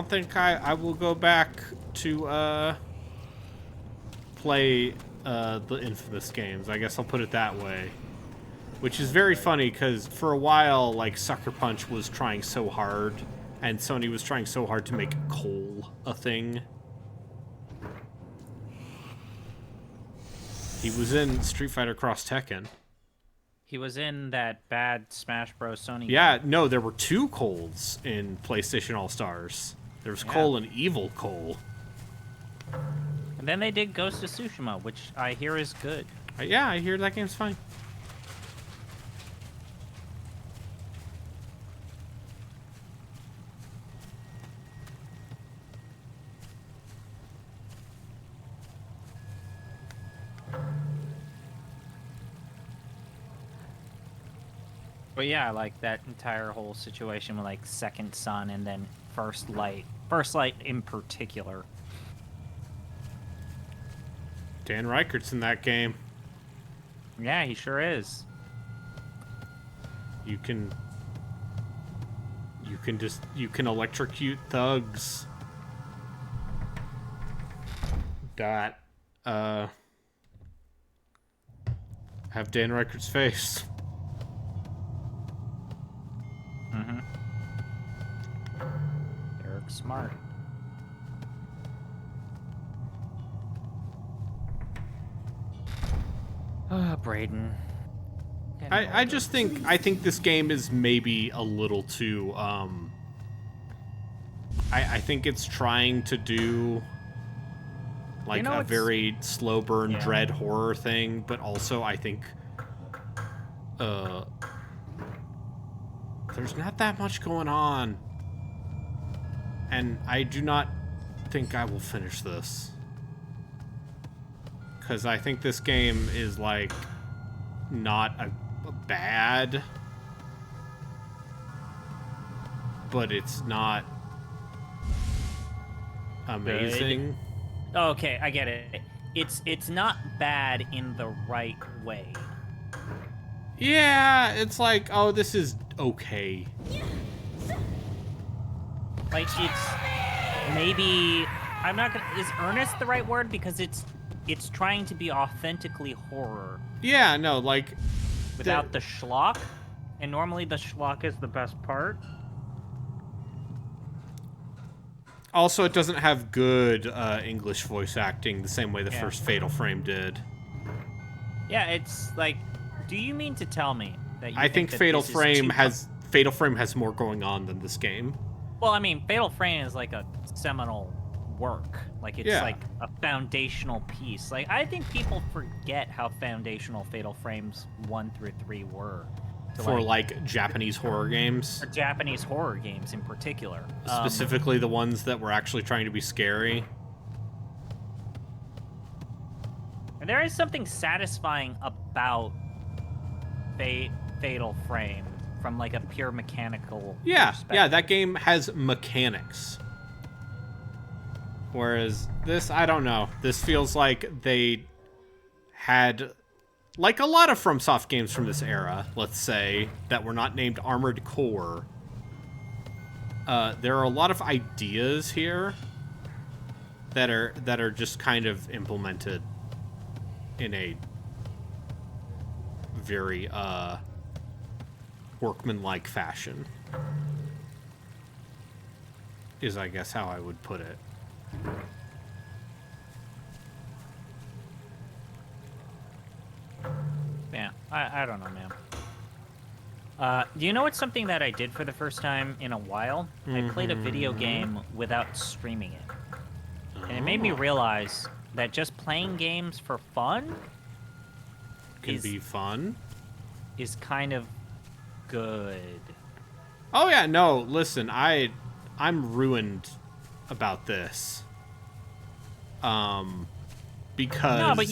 think I will go back to, play, the Infamous games. I guess I'll put it that way. Which is very funny, because for a while, like, Sucker Punch was trying so hard, and Sony was trying so hard to make Cole a thing. He was in Street Fighter Cross Tekken. He was in that bad Smash Bros. Sony Yeah, game. no, there were 2 Coles in PlayStation All-Stars. There was Cole and Evil Cole. And then they did Ghost of Tsushima, which I hear is good. Yeah, I hear that game's fine. But yeah, like that entire whole situation with like Second Son and then First Light. First Light in particular. Dan Reichert's in that game. Yeah, he sure is. You can electrocute thugs. Have Dan Reichert's face. Mm-hmm. Derek Smart. Ah, Brayden. I think this game is maybe a little too I think it's trying to do like a very slow burn dread horror thing, but also I think there's not that much going on. And I do not think I will finish this. Because I think this game is, like, not a bad, but it's not amazing. Good. Okay, I get it. It's not bad in the right way. Yeah, it's like, oh, this is okay. Like, it's maybe, I'm not gonna, is earnest the right word? Because it's trying to be authentically horror. Yeah, no, like, without the schlock, and normally the schlock is the best part. Also, it doesn't have good English voice acting the same way the first Fatal Frame did. Yeah, it's like, do you mean to tell me that you I think that Fatal this is Frame too has more going on than this game. Well, I mean, Fatal Frame is like a seminal work. Like, it's like a foundational piece. Like, I think people forget how foundational Fatal Frames 1 through 3 were. For, like, Japanese horror games? For Japanese horror games in particular. Specifically the ones that were actually trying to be scary. And there is something satisfying about Fatal Frame from, like, a pure mechanical perspective. Yeah, that game has mechanics. Whereas this, I don't know. This feels like they had, like a lot of FromSoft games from this era, let's say, that were not named Armored Core. There are a lot of ideas here that are just kind of implemented in a very workmanlike fashion. Is, I guess, how I would put it. Yeah, I don't know, man. Do you know what's something that I did for the first time in a while? I played a video game without streaming it. And it made me realize that just playing games for fun Can be fun. Is kind of good. Oh yeah, no, listen, I'm ruined about this. Because No, but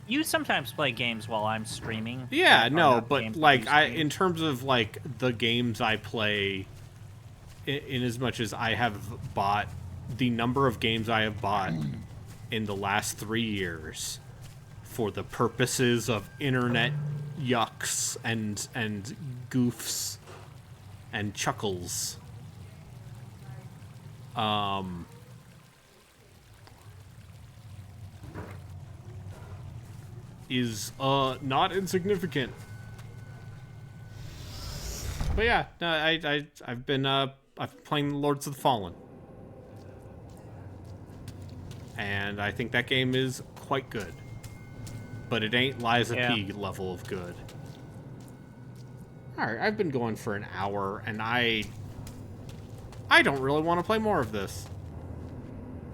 you sometimes play games while I'm streaming. Yeah, no, but games like that you stream. in terms of like the games I play, in as much as I have bought, the number of games I have bought in the last 3 years for the purposes of internet yucks and goofs and chuckles. Is not insignificant. But yeah, no, I've been playing Lords of the Fallen. And I think that game is quite good. But it ain't Liza P level of good. Alright, I've been going for an hour, and I don't really want to play more of this.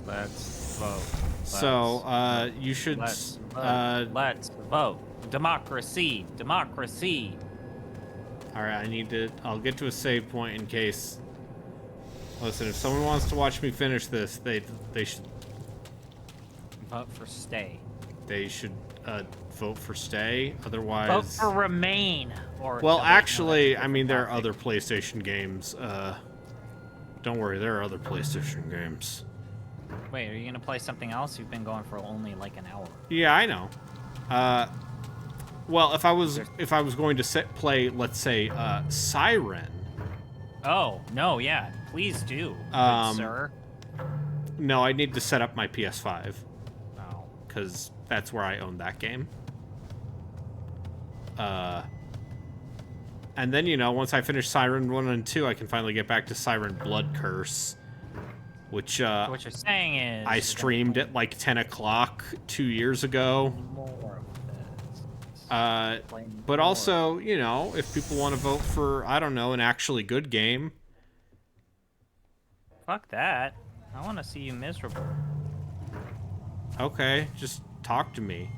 Let's vote. So, you should... Let's vote. Democracy. Democracy. Alright, I'll get to a save point in case... Listen, if someone wants to watch me finish this, they should... Vote for stay. They should, vote for stay, otherwise... Vote for remain. Or well, no, actually, no, I mean, there are other PlayStation games, Don't worry, there are other PlayStation games. Wait, are you gonna play something else? You've been going for only like an hour. Yeah, I know. Well, if I was going to play, let's say, Siren. Oh no, yeah, please do, good sir. No, I need to set up my PS5 Oh. because that's where I own that game. And then, you know, once I finish Siren 1 and 2, I can finally get back to Siren Blood Curse, which So what you're saying is I streamed at like 10 o'clock 2 years ago. more of this. But also, you know, if people want to vote for, I don't know, an actually good game. Fuck that. I want to see you miserable. Okay, just talk to me.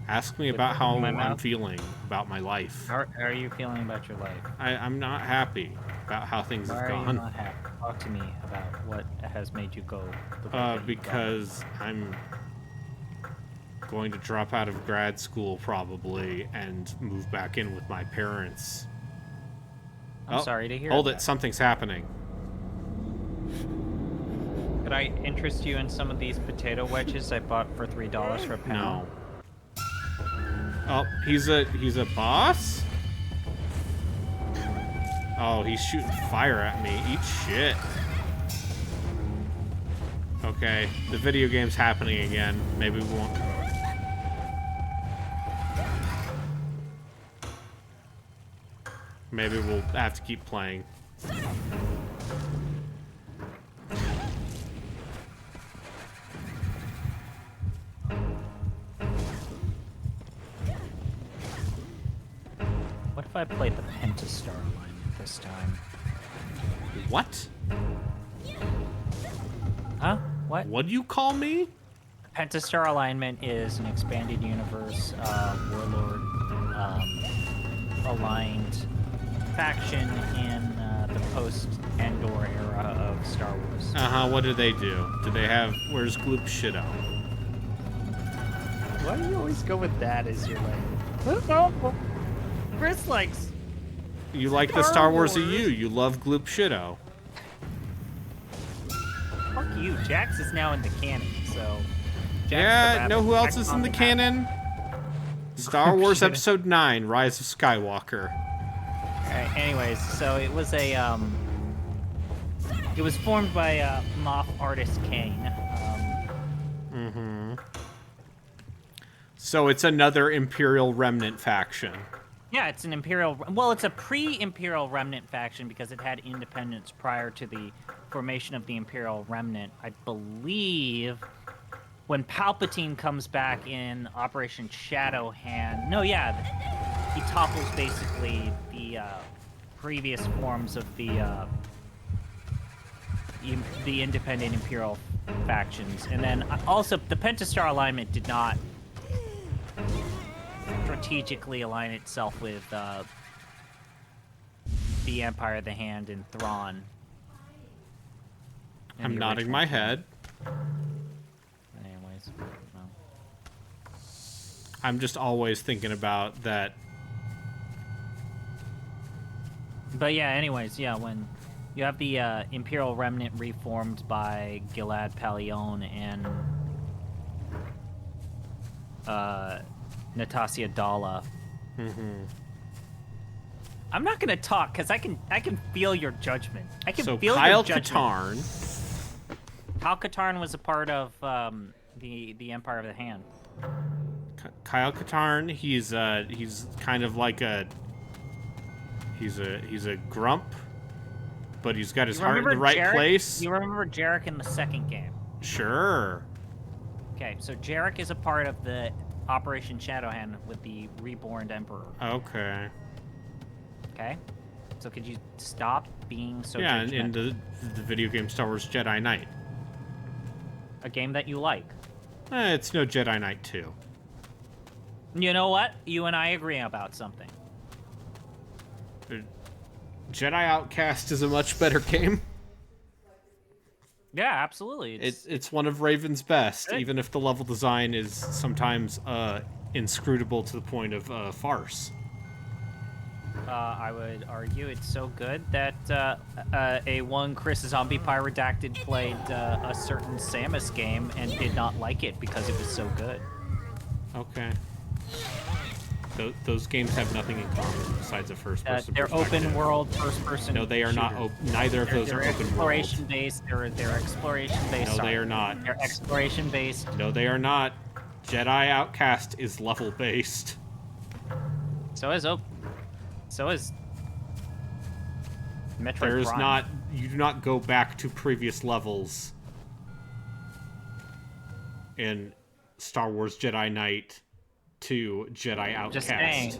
Ask me about how my I'm mouth? feeling about my life. How are you feeling about your life? I'm not happy about how things Why have are you gone. not happy? Talk to me about what has made you go the way that you've gone. Because I'm going to drop out of grad school probably and move back in with my parents. I'm sorry to hear Hold that. it, something's happening. Could I interest you in some of these potato wedges I bought for $3 for a pound? No. Oh, he's a boss? Oh, he's shooting fire at me. Eat shit. Okay, the video game's happening again. Maybe we won't. Maybe we'll have to keep playing. What if I played the Pentastar alignment this time? What? Huh? What? What do you call me? Pentastar alignment is an expanded universe, warlord, aligned faction in the post-Endor era of Star Wars. What do they do? Do they have... Where's Gloop Shido? Why do you always go with that as your like? Chris likes. You like the Star Wars of you. You love Gloop Shido. Fuck you. Jax is now in the canon, so. Jax Yeah, know who else is in the canon? Star Wars Episode 9, Rise of Skywalker. Alright, anyways, so it was a, it was formed by, Moff Artist Kane. So it's another Imperial Remnant faction. Yeah, it's an Imperial, well, it's a pre-Imperial Remnant faction because it had independence prior to the formation of the Imperial Remnant. I believe when Palpatine comes back in Operation Shadowhand, no, yeah, he topples basically the previous forms of the independent Imperial factions. And then also, the Pentastar alignment did not strategically align itself with the Empire of the Hand and Thrawn. in I'm the nodding original my canon. head. Anyways, no. I'm just always thinking about that. But yeah, anyways, yeah, when you have the Imperial Remnant reformed by Gilad Palion and Natasha Dalla. I'm not gonna talk because I can feel your judgment. I can So feel Kyle your judgment. Katarn. Kyle Katarn was a part of the Empire of the Hand. Kyle Katarn, he's kind of like he's a grump, but he's got his You heart in the remember right Jarek? place. You remember Jarek in the second game? Sure. Okay, so Jarek is a part of the Operation Shadowhand with the Reborn Emperor. Okay. Okay, so could you stop being so Yeah, in judgmental? the video game Star Wars Jedi Knight. A game that you like. It's no Jedi Knight 2. You know what? You and I agree about something. Jedi Outcast is a much better game. Yeah, absolutely. It's one of Raven's best, Good. even if the level design is sometimes inscrutable to the point of farce. I would argue it's so good that a one Chris Zombie Pyrodactyl played a certain Samus game and did not like it because it was so good. Okay. Those games have nothing in common besides a first-person They're perspective. open world, first person. No, they are not. Neither of those are They're open exploration world. based. They're exploration based. No, they are not. They're exploration based. No, they are not. Jedi Outcast is level-based. So is Metroid There's Prime. not. You do not go back to previous levels in Star Wars Jedi Knight to Jedi Outcast.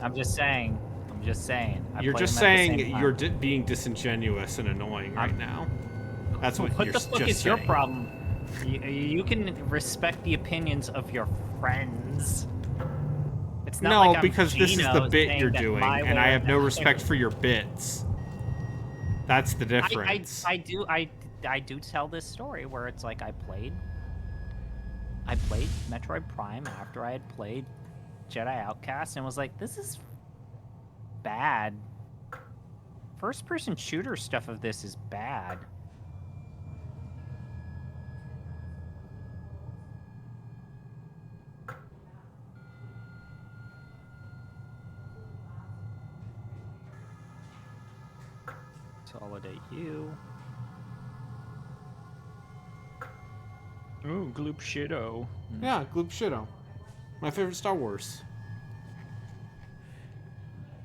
I'm just saying. I You're play just them at the saying same time. you're being disingenuous and annoying right now. That's what you're the fuck just is your saying. problem? You can respect the opinions of your friends. It's not No, like I'm because this is the Gino bit saying you're that doing, my and way I or have no the respect other. for your bits. That's the difference. I do tell this story where it's like I played Metroid Prime after I had played Jedi Outcast and was like, this is bad. First person shooter stuff of this is bad. Consolidate you. Ooh, Gloop Shido. Yeah, Gloop Shido. My favorite Star Wars.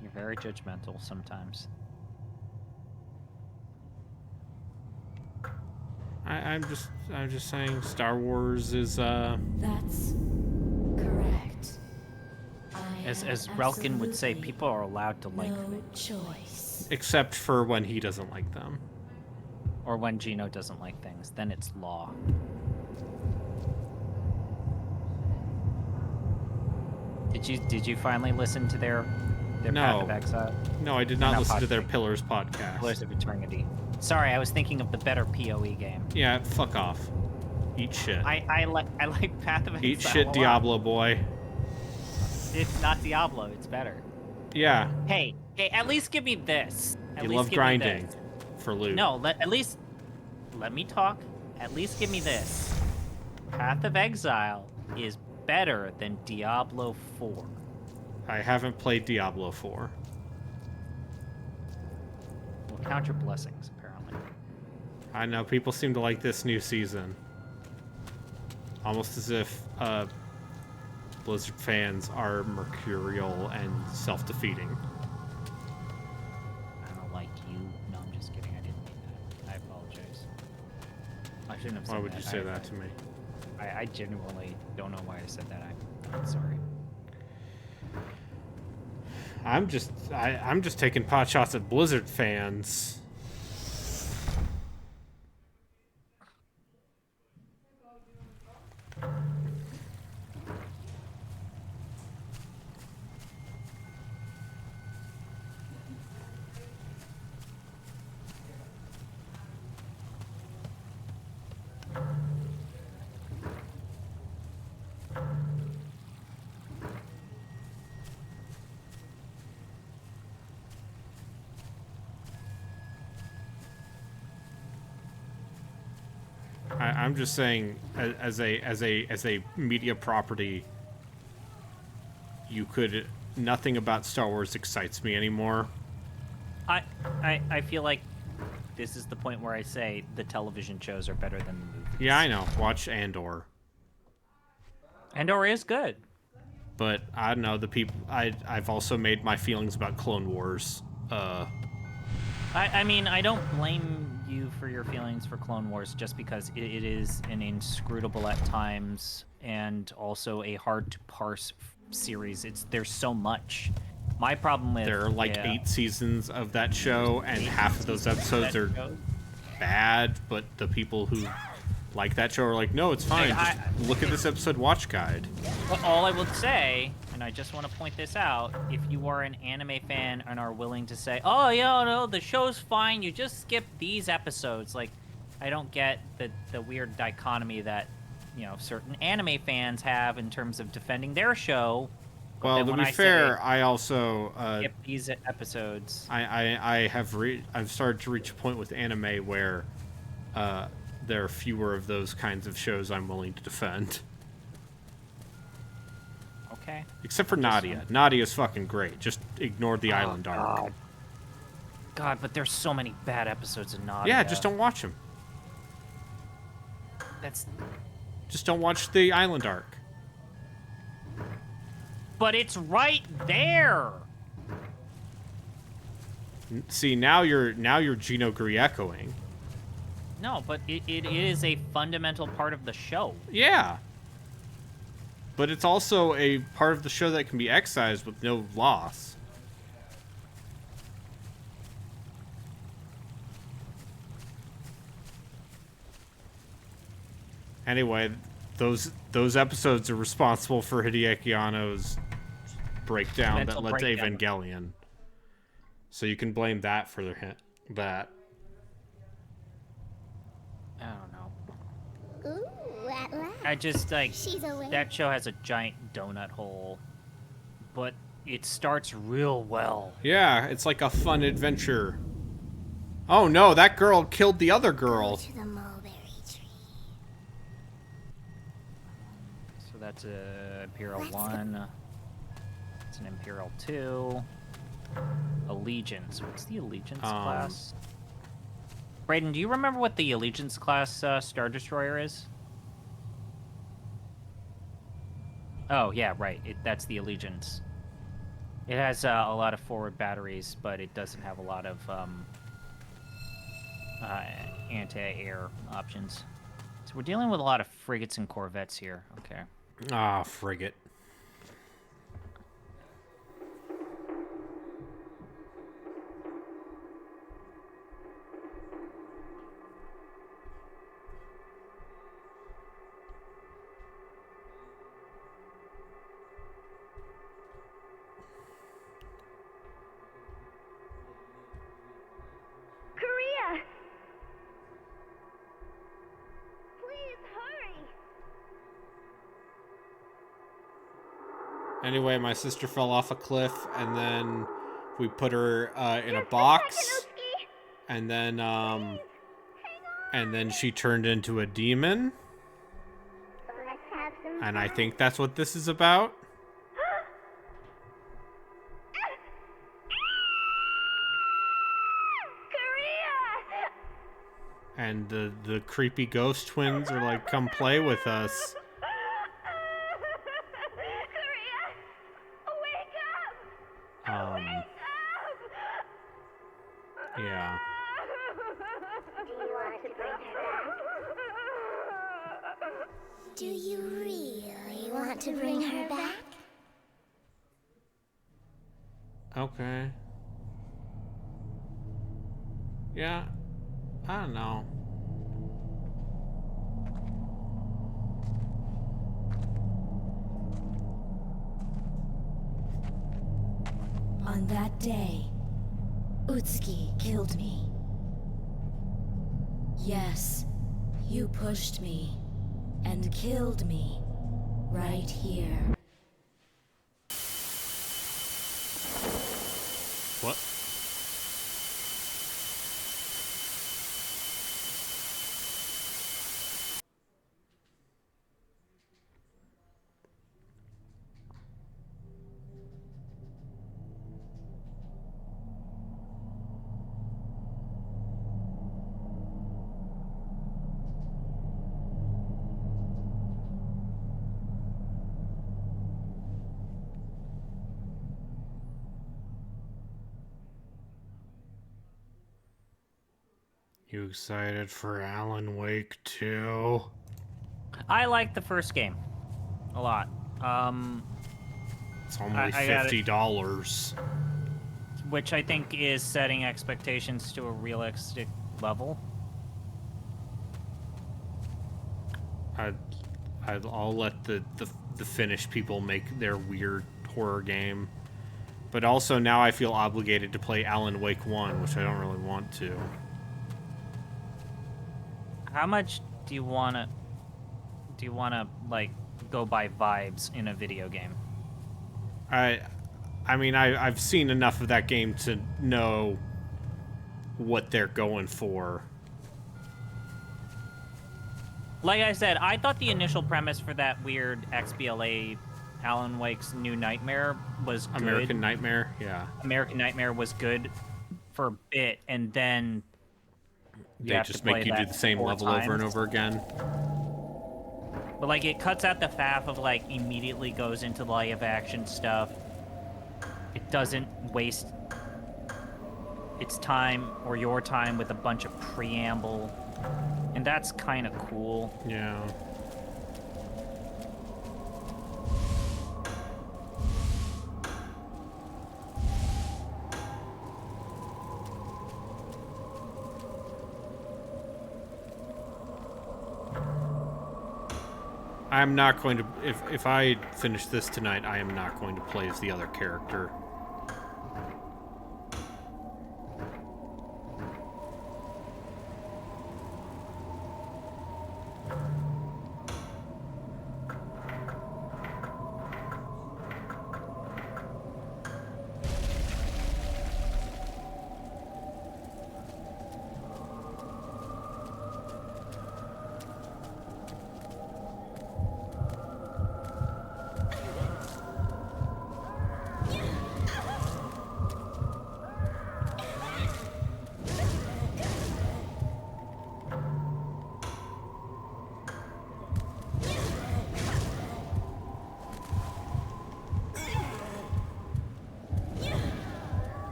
You're very judgmental sometimes. I'm just saying Star Wars is That's correct. As Relkin would say, people are allowed to like no things. choice. except for when he doesn't like them. Or when Gino doesn't like things, then it's law. Did you finally listen to their Path No. of Exile? No, I did Or not not listen to their podcast. Pillars podcast. Pillars of Eternity. Sorry, I was thinking of the better PoE game. Yeah, fuck off. Eat shit. I like Path of Exile. Eat a shit, lot. Diablo boy. It's not Diablo. It's better. Yeah, Hey, at least give me this. At you least love give me grinding this. for loot. No, at least let me talk. At least give me this. Path of Exile is better than Diablo 4. I haven't played Diablo 4. Well, count your blessings, apparently. I know people seem to like this new season. Almost as if Blizzard fans are mercurial and self-defeating. I don't like you. No, I'm just kidding. I didn't mean that. I apologize. I shouldn't have said Why that. would you say that to me? I genuinely don't know why I said that. I'm sorry. I'm just taking pot shots at Blizzard fans. I'm just saying, as a media property, nothing about Star Wars excites me anymore. I feel like this is the point where I say the television shows are better than the movies. Yeah, I know. Watch Andor. Andor is good. But I don't know, the people. I've also made my feelings about Clone Wars. I mean, I don't blame you for your feelings for Clone Wars just because it is an inscrutable at times and also a hard to parse series. There's so much. My problem with There are like 8 seasons of that show, and half of those episodes are bad. But the people who like that show are like, no, it's fine. Just look at this episode watch guide. But all I would say, and I just want to point this out, if you are an anime fan and are willing to say, oh, yeah, no, the show's fine, you just skip these episodes. Like, I don't get the weird dichotomy that, you know, certain anime fans have in terms of defending their show. Well, to be fair, I also skip these episodes. I've started to reach a point with anime where there are fewer of those kinds of shows I'm willing to defend. Okay. Except for Nadia. Nadia's fucking great. Just ignore the Island arc. God, but there's so many bad episodes of Nadia. Yeah, just don't watch them. Just don't watch the Island arc. But it's right there. See, now you're Gino Griecoing. No, but it is a fundamental part of the show. Yeah. But it's also a part of the show that can be excised with no loss. Anyway, those episodes are responsible for Hideaki Anno's breakdown that Mental led to breakdown. Evangelion. So you can blame that for that. I don't know. Ooh, at last. I just like She's awake. that show has a giant donut hole, but it starts real well. Yeah, it's like a fun adventure. Oh no, that girl killed the other girl. Go to the mulberry tree. So that's a Imperial Let's go. 1. It's an Imperial 2. Allegiance. What's the Allegiance class? Brayden, do you remember what the Allegiance class Star Destroyer is? Oh, yeah, right. That's the Allegiance. It has a lot of forward batteries, but it doesn't have a lot of anti-air options. So we're dealing with a lot of frigates and corvettes here. Okay. Ah, frigate. Korea! Please hurry! Anyway, my sister fell off a cliff, and then we put her in a box, and then she turned into a demon, Let's have some and I think that's what this is about. Korea! And the creepy ghost twins are like, come play with us. Korea! Wake up! Wake up! Yeah. Do you really want to bring her back? Okay. Yeah. I don't know. On that day, Utsuki killed me. Yes, you pushed me and killed me right here. What? You excited for Alan Wake 2? I like the first game a lot. It's only I got it. $50. Which I think is setting expectations to a realistic level. I'll let the Finnish people make their weird horror game. But also now I feel obligated to play Alan Wake 1, which I don't really want to. How much do you wanna like go by vibes in a video game? I mean, I've seen enough of that game to know what they're going for. Like I said, I thought the initial premise for that weird XBLA Alan Wake's New Nightmare was good. American Nightmare, yeah. American Nightmare was good for a bit, and then They just make you do the same level over and over again. But like, it cuts out the faff of like immediately goes into live action stuff. It doesn't waste its time or your time with a bunch of preamble, and that's kind of cool. Yeah. I'm not going to... If I finish this tonight, I am not going to play as the other character.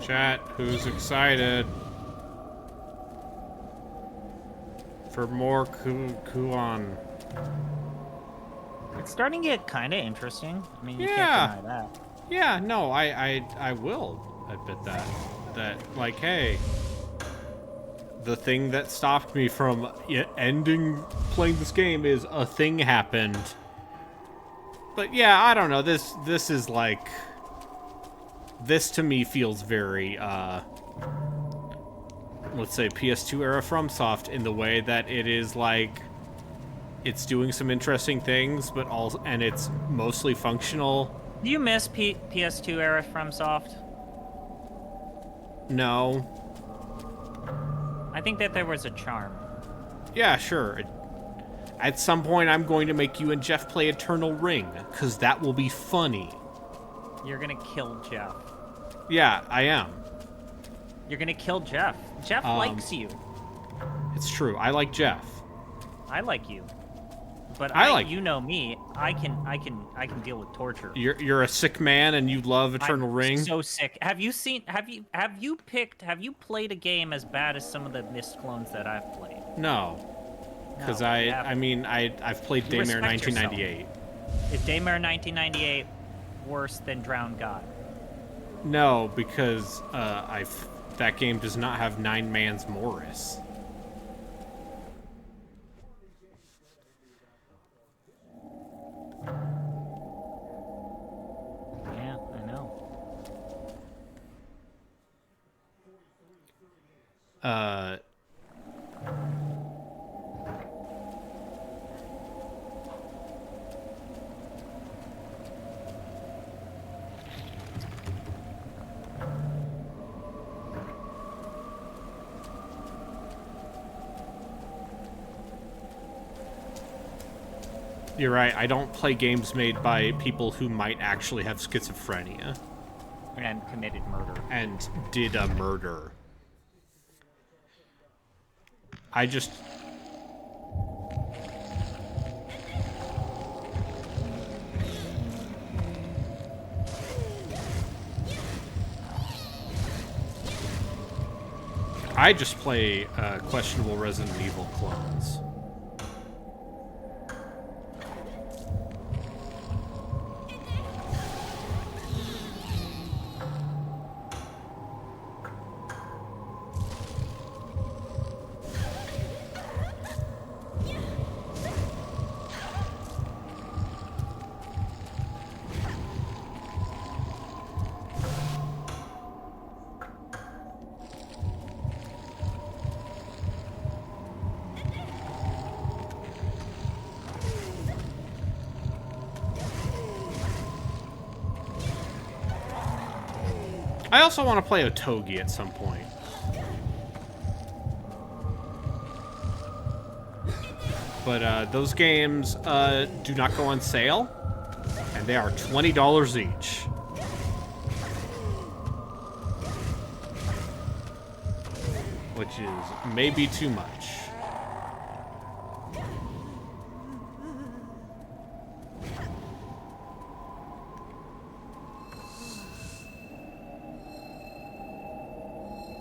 Chat, who's excited for more Kuon? It's starting to get kind of interesting. I mean, you Yeah. can't deny that. Yeah, no, I will admit that. That, like, hey, the thing that stopped me from ending playing this game is a thing happened. But yeah, I don't know. This is like... This to me feels very, let's say PS2 era FromSoft in the way that it is like, it's doing some interesting things, but also, and it's mostly functional. Do you miss PS2 era FromSoft? No. I think that there was a charm. Yeah, sure. At some point, I'm going to make you and Jeff play Eternal Ring, because that will be funny. You're gonna kill Jeff. Yeah, I am. You're gonna kill Jeff. Jeff likes you. It's true. I like Jeff. I like you. But you know me. I can deal with torture. You're a sick man and you love Eternal Ring. So sick. Have you played a game as bad as some of the Myst clones that I've played? No. Because No, I've played Daymare 1998. Is Daymare 1998 worse than Drowned God? No, because that game does not have 9 Man's Morris. Yeah, I know. You're right, I don't play games made by people who might actually have schizophrenia. And committed murder. And did a murder. I just... I just play questionable Resident Evil clones. I also want to play Otogi at some point. But those games do not go on sale, and they are $20 each. Which is maybe too much.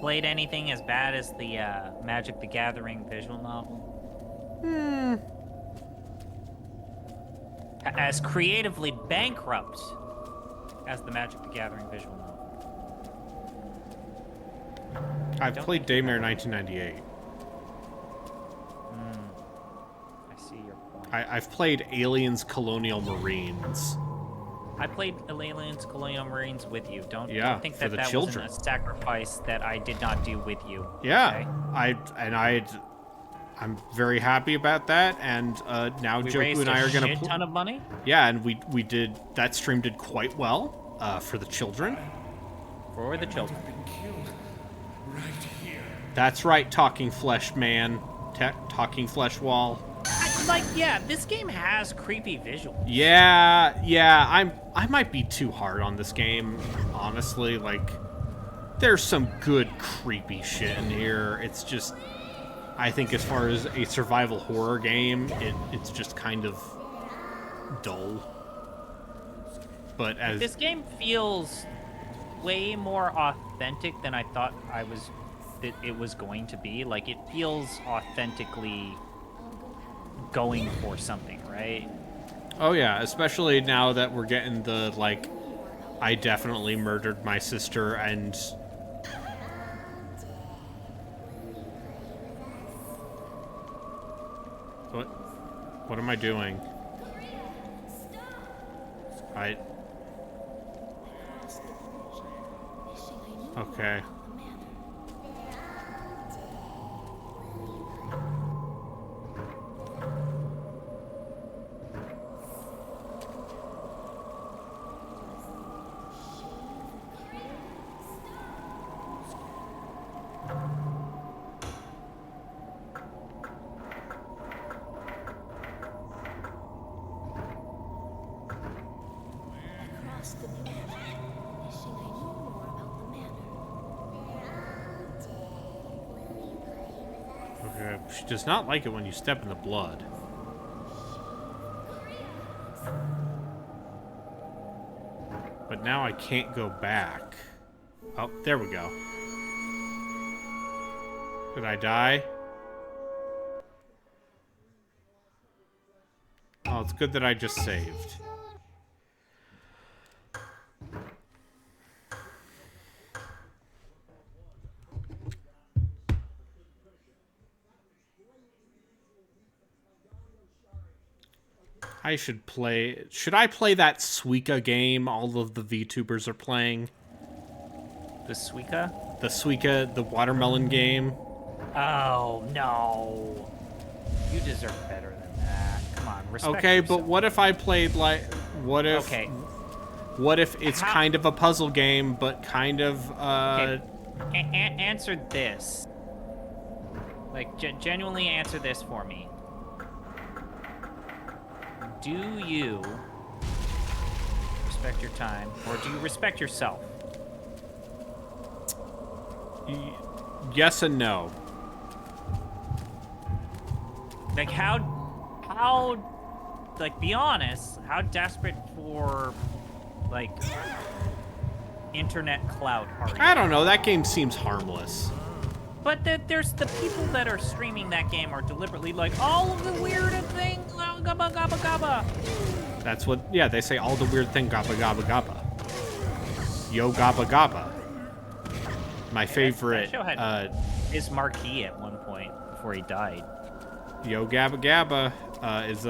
Played anything as bad as the Magic the Gathering visual novel? As creatively bankrupt as the Magic the Gathering visual novel. I've Don't played think you Daymare have. 1998. I see your point. I've played Aliens Colonial Marines. I played Aliens Colonial Marines with you. Don't Yeah, think for that the that children. wasn't a sacrifice that I did not do with you. Yeah, okay? I'm very happy about that, and now We Joku raised and I a are gonna shit ton of money. Yeah, and we did that stream did quite well for the children. For the children. Right here. That's right, talking flesh man, talking flesh wall. Yeah, this game has creepy visuals. Yeah, I might be too hard on this game, honestly. Like, there's some good creepy shit in here. It's just, I think as far as a survival horror game, it's just kind of dull. But as This game feels way more authentic than I thought it was going to be. Like, it feels authentically going for something, right? oh yeah, especially now that we're getting the like, I definitely murdered my sister and. What am I doing? Okay. Across the manor, wishing I knew more about the manor. Okay. She does not like it when you step in the blood. But now I can't go back. Oh, there we go. Did I die? Oh, it's good that I just saved. I should play... Should I play that Suika game all of the VTubers are playing? The Suika? The Suika, the watermelon game? Oh, no. You deserve better than that. Come on, respect Okay, yourself. but what if I played like... What if... Okay. What if it's How- kind of a puzzle game, but kind of, Okay, answer this. Like, genuinely answer this for me. Do you respect your time, or do you respect yourself? Yes and no. Like, like, be honest, how desperate for, like, internet clout are you? I don't know, that game seems harmless. But there's the people that are streaming that game are deliberately like, all of the weird things, gabba gabba gabba. That's what, yeah, they say all the weird thing, gabba gabba gabba. Yo gabba gabba. My favorite, That show had his marquee at one point before he died. Yo gabba gabba is,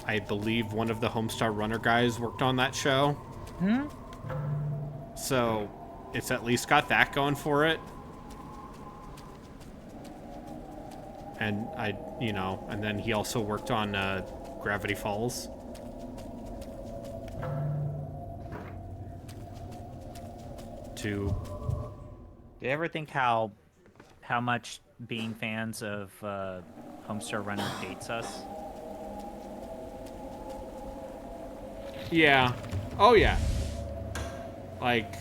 I believe one of the Homestar Runner guys worked on that show. Hmm? So, it's at least got that going for it. And and then he also worked on Gravity Falls. Do you ever think how much being fans of Homestar Runner dates us? Yeah. Oh yeah. Like,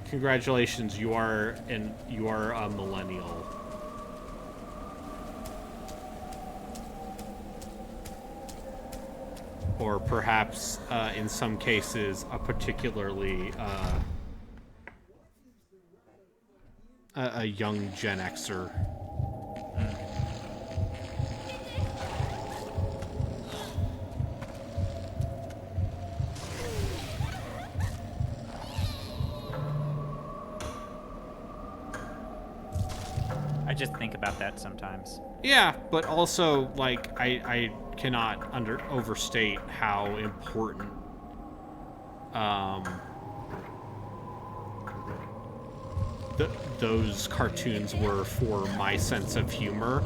congratulations, you are a millennial. Or perhaps, in some cases, a particularly a young Gen Xer. just think about that sometimes. Yeah, but also like I cannot overstate how important those cartoons were for my sense of humor.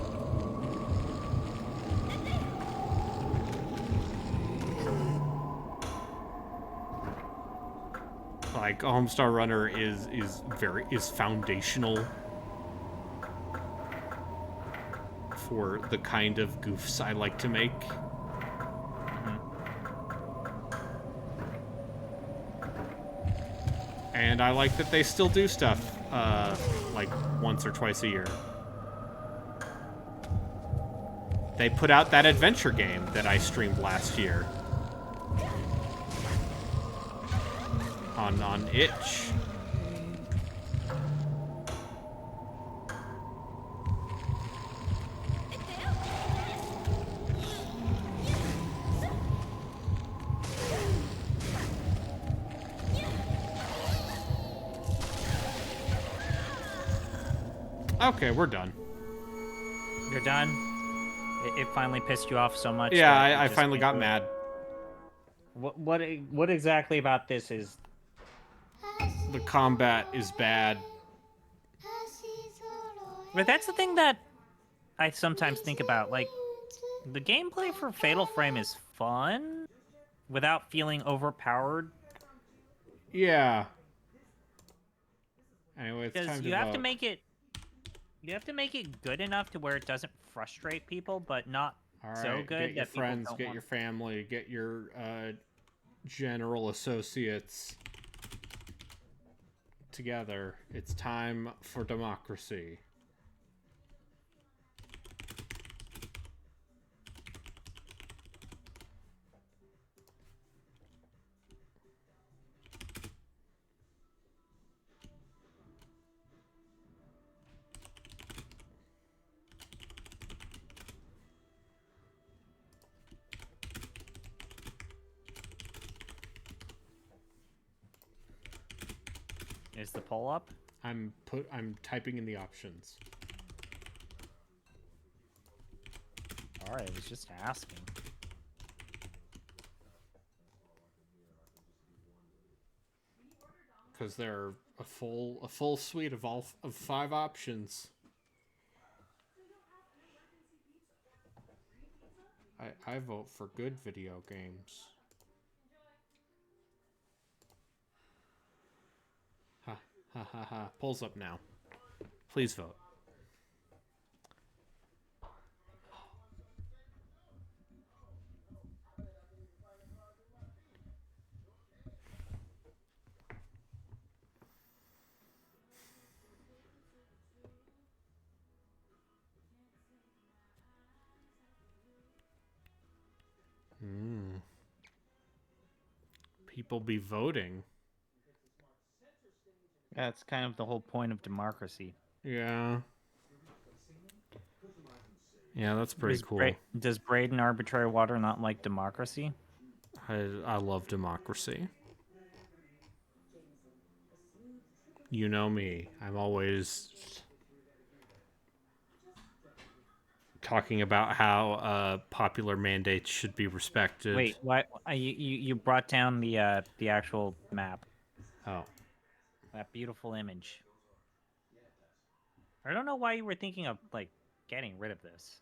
Like Homestar Runner is foundational for the kind of goofs I like to make. And I like that they still do stuff like once or twice a year. They put out that adventure game that I streamed last year on Itch. Okay, we're done. You're done? It finally pissed you off so much? Yeah, that you I just finally can't got do it? mad. What exactly about this is... The combat is bad. But that's the thing that I sometimes think about. Like, the gameplay for Fatal Frame is fun without feeling overpowered. Yeah. Anyway, it's Because time to you have to vote. make it... You have to make it good enough to where it doesn't frustrate people, but not All so right, good get your that people friends, don't get want your family, get your general associates together. It's time for democracy. Is the poll up? I'm typing in the options. Alright, I was just asking. Because there are a full suite of of 5 options. I vote for good video games. Ha ha ha ha. Polls up now. Please vote. People be voting. That's kind of the whole point of democracy. Yeah. Yeah, that's pretty cool. Does Braden Arbitrary Water not like democracy? I love democracy. You know me. I'm always talking about how popular mandates should be respected. Wait, what? You brought down the actual map. Oh. That beautiful image. I don't know why you were thinking of like getting rid of this.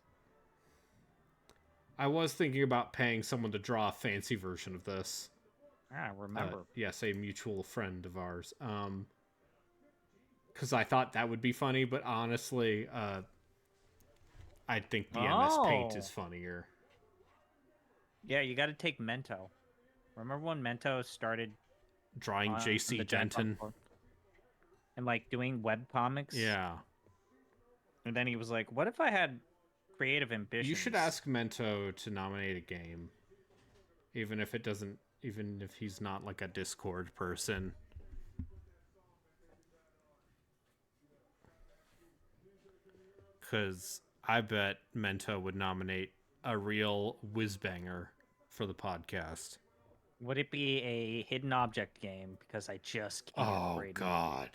I was thinking about paying someone to draw a fancy version of this. Ah, remember. Yes, a mutual friend of ours. Because I thought that would be funny, but honestly, I think the MS Paint is funnier. Yeah, you got to take Mento. Remember when Mento started drawing J.C. Denton and like doing webcomics? Yeah. And then he was like, "What if I had creative ambitions?" You should ask Mento to nominate a game, even if he's not like a Discord person. Because I bet Mento would nominate a real whiz-banger for the podcast. Would it be a hidden object game? Because I just can't. Oh, God.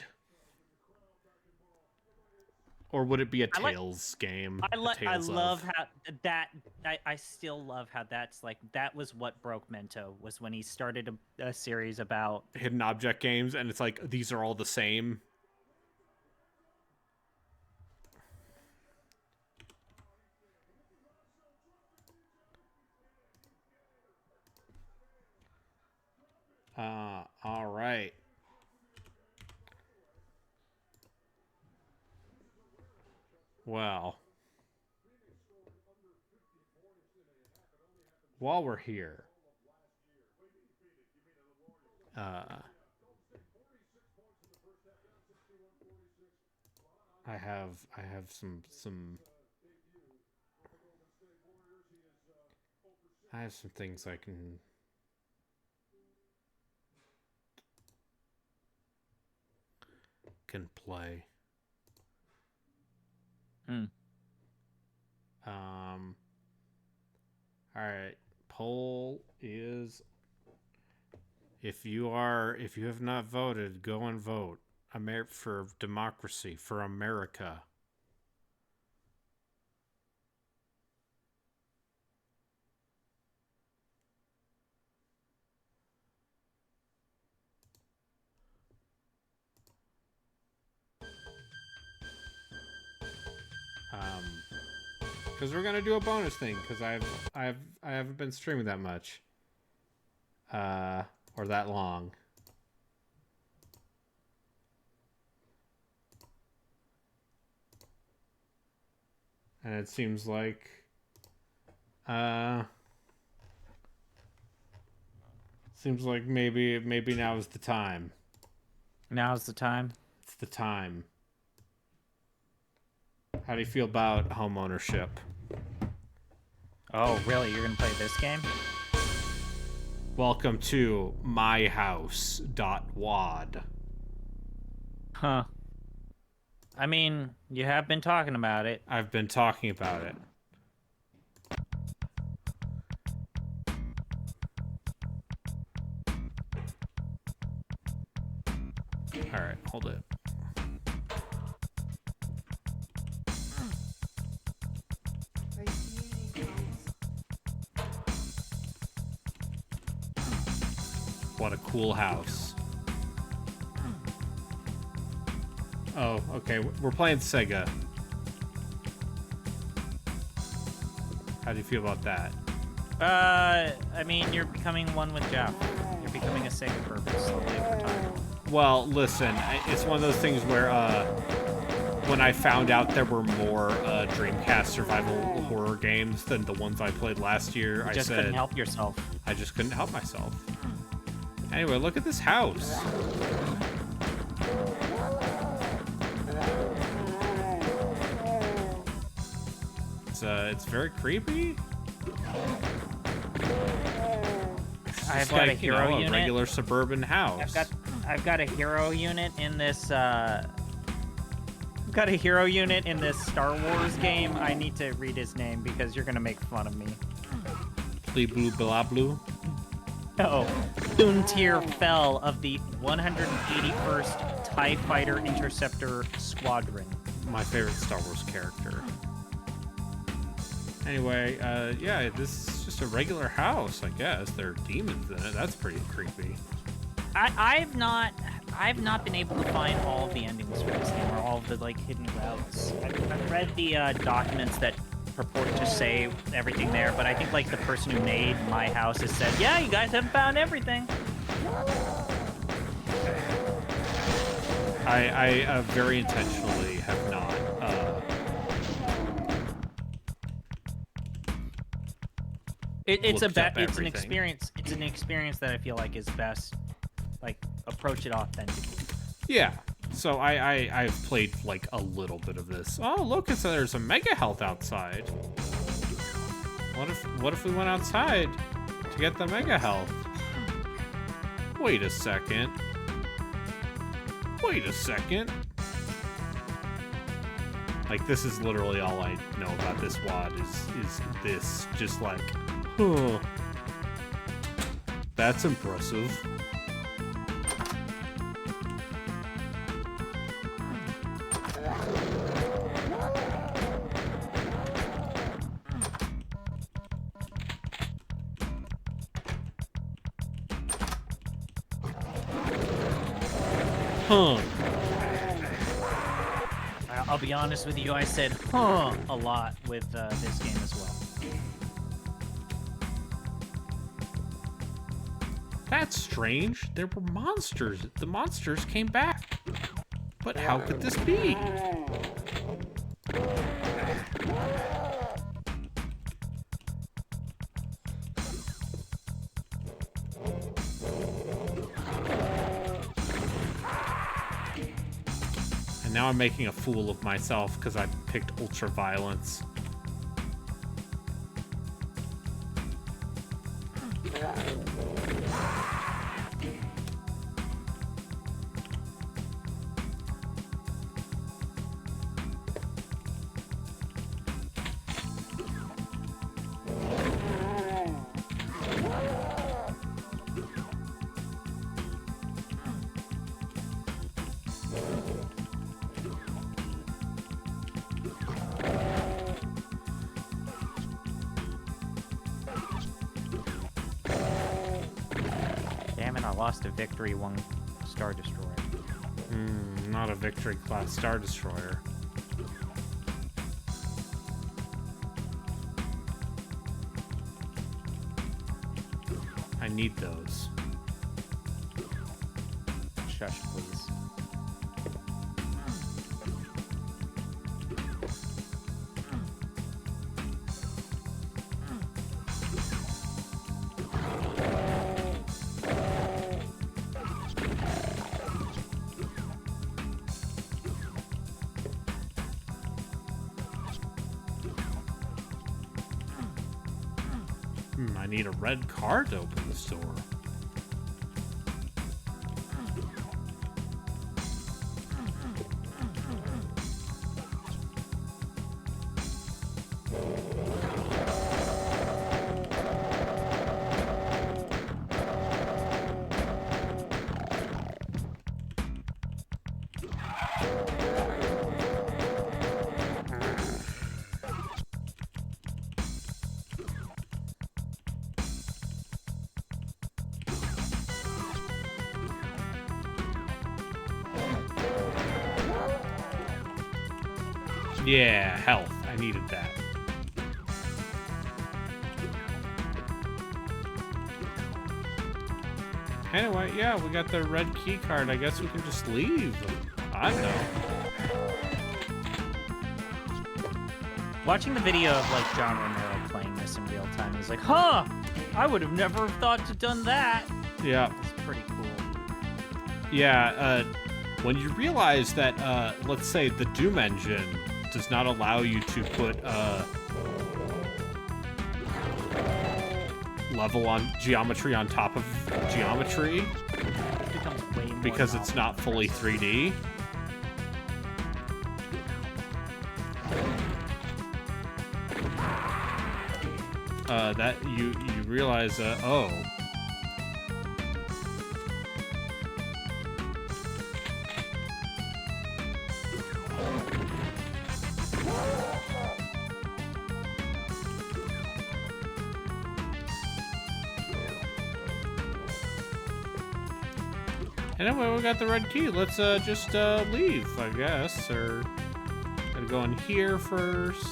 Or would it be a I like- Tales game? I Tales love of? how that I still love how that's like that was what broke Mento was when he started a series about Hidden object games, and it's like these are all the same. All right. Well, while we're here, I have some I have some things I can play. All right. Poll is if you have not voted, go and vote. For democracy, for America. Because we're gonna do a bonus thing. Because I haven't been streaming that much, or that long. And it seems like, maybe now is the time. Now's the time. It's the time. How do you feel about home ownership? Oh, really? You're gonna play this game? Welcome to myhouse.wad. Huh. I mean, you have been talking about it. I've been talking about it. Alright, hold it. What a cool house. Oh, okay. We're playing Sega. How do you feel about that? I mean, you're becoming one with Jeff. You're becoming a Sega purpose slowly over time. Well, listen, it's one of those things where, when I found out there were more Dreamcast survival horror games than the ones I played last year, You just couldn't help yourself. I just couldn't help myself. Anyway, look at this house. It's very creepy. I've got a hero unit. A regular suburban house. I've got a hero unit in this. I've got a hero unit in this Star Wars game. I need to read his name because you're gonna make fun of me. Plee blue blah blue. Oh, Thuntir Fell of the 181st TIE Fighter Interceptor Squadron. My favorite Star Wars character. Anyway, yeah, this is just a regular house, I guess. There are demons in it. That's pretty creepy. I've not been able to find all of the endings for this game or all of the like hidden routes. I've read the documents that purport to say everything there, but I think like the person who made my house has said, yeah, you guys haven't found everything. I very intentionally have not. It's an everything. experience. It's an experience that I feel like is best. Like approach it authentically. Yeah. So I've played like a little bit of this. Oh, look, there's a mega health outside. What if we went outside to get the mega health? Wait a second. Like, this is literally all I know about this WAD is this. Just like, huh. That's impressive. Huh. I'll be honest with you, I said huh a lot with this game as well. That's strange. There were monsters. The monsters came back. But how could this be? And now I'm making a fool of myself because I picked ultra-violence. Damn it, I lost a victory one Star Destroyer. Not a victory class Star Destroyer. I need those. Shush, please. I need a red card to open this door. Yeah, health. I needed that. Anyway, yeah, we got the red key card. I guess we can just leave. I don't know. Watching the video of like John Romero playing this in real time, he's like, huh! I would have never thought to done that. Yeah. It's pretty cool. Yeah, when you realize that, let's say the Doom engine does not allow you to put, level on geometry on top of geometry It becomes way more because it's novel not fully 3D. That you realize, oh. Anyway, we got the red key. Let's just leave, I guess. Or gotta go in here first.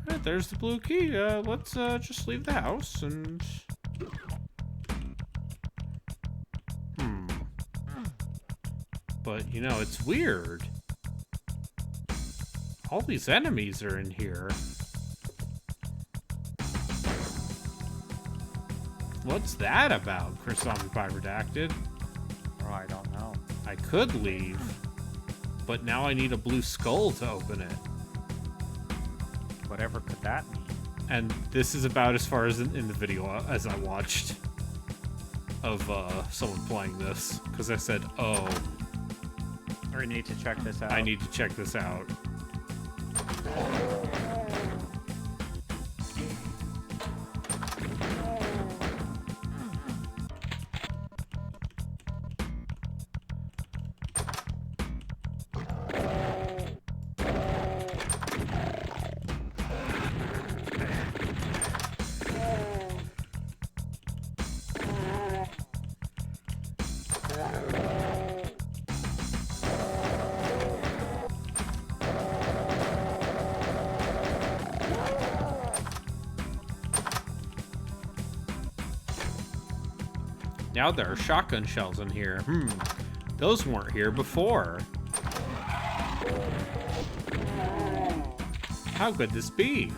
Alright, there's the blue key. Let's just leave the house and... But, you know, it's weird. All these enemies are in here. What's that about, Chrysanthemum by Redacted? Oh, I don't know. I could leave, but now I need a blue skull to open it. Whatever could that mean? And this is about as far as in the video as I watched of someone playing this, because I said, oh, Or need to check this out. I need to check this out. Now there are shotgun shells in here. Those weren't here before. How could this be?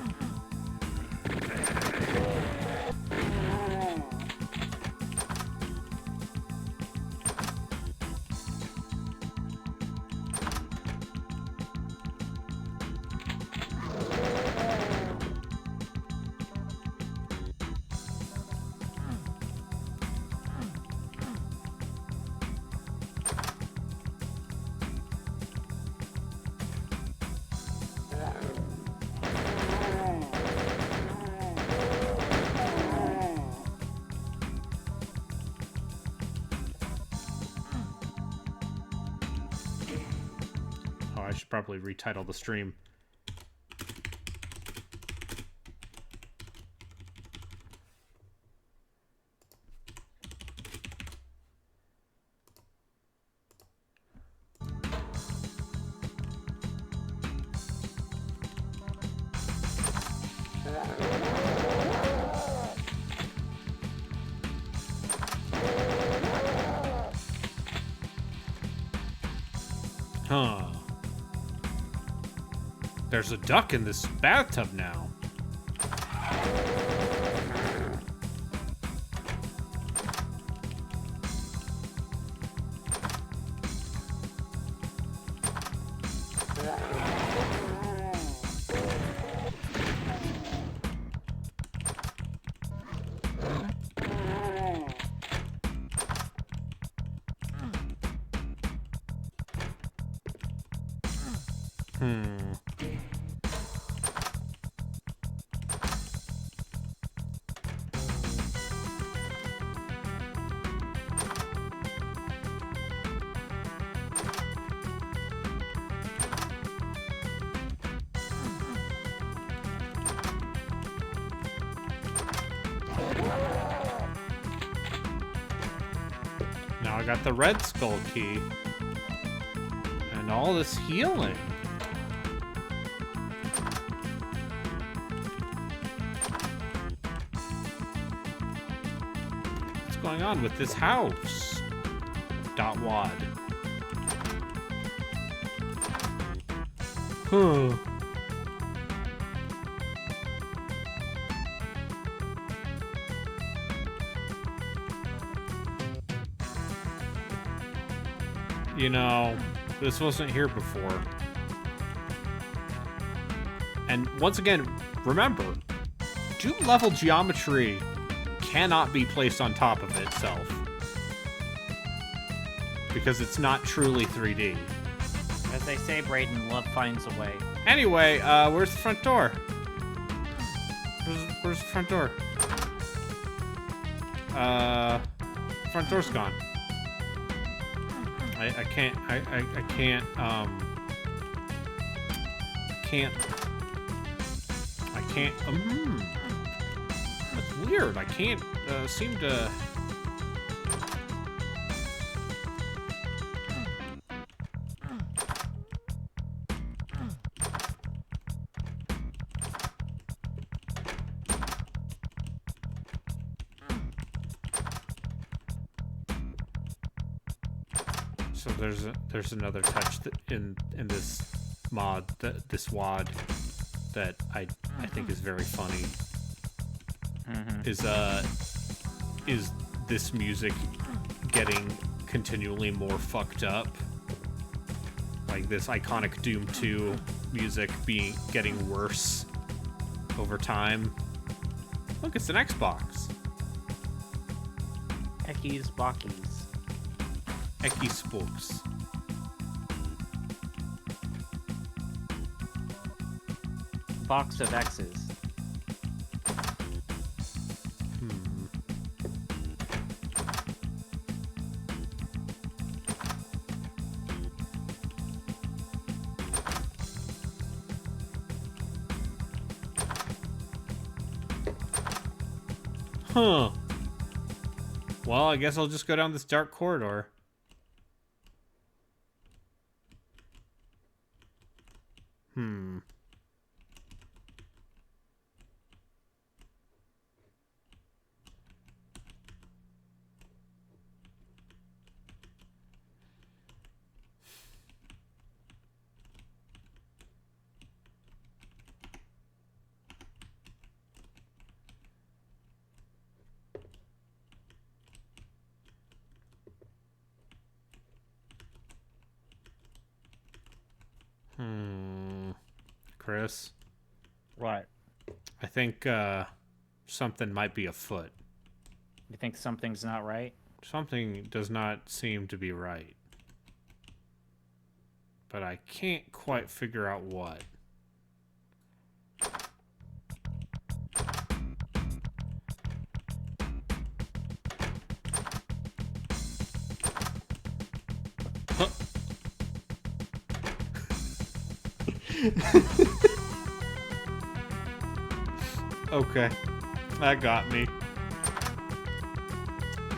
I should probably retitle the stream. Huh. There's a duck in this bathtub now. Now I got the red skull key. And all this healing. What's going on with this house? .wad. Huh. You know, this wasn't here before. And once again, remember, Doom level geometry cannot be placed on top of itself. Because it's not truly 3D. As they say, Brayden, love finds a way. Anyway, where's the front door? Where's the front door? Front door's gone. I can't, that's weird. I can't, seem to... So there's another touch in this mod, this WAD, that I think is very funny. Is this music getting continually more fucked up? Like this iconic Doom 2 music getting worse over time. Look, it's an Xbox. Eckies Bockies. Eki spooks. Box of X's. Huh. Well, I guess I'll just go down this dark corridor. Chris, What? I think something might be afoot. You think something's not right? Something does not seem to be right. But I can't quite figure out what. Huh. Okay. That got me.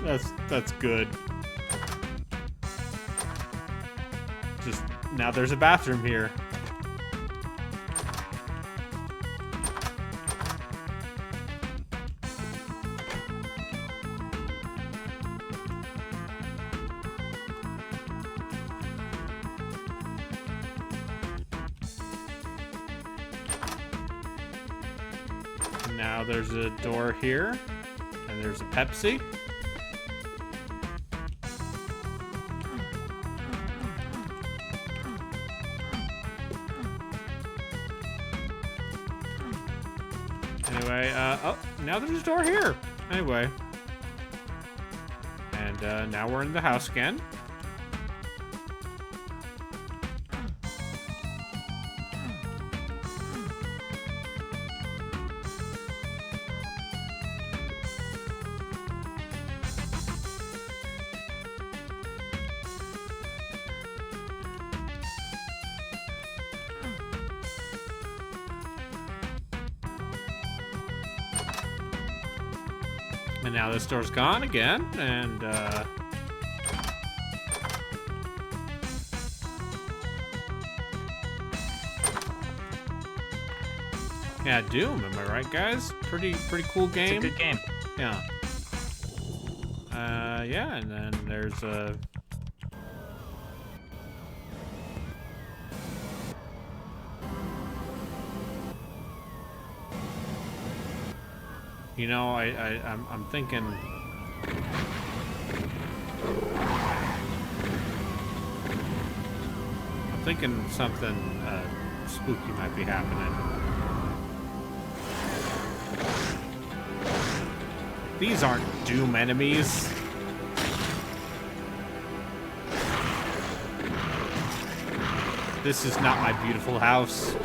That's good. Just now there's a bathroom here. Now there's a door here, and there's a Pepsi. Anyway, oh, now there's a door here. Anyway. And now we're in the house again. And now this door's gone again, and yeah, Doom, am I right, guys? Pretty cool game. It's a good game. Yeah. Yeah, and then there's a you know, I'm thinking something spooky might be happening. These aren't Doom enemies. This is not my beautiful house.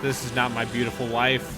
This is not my beautiful wife.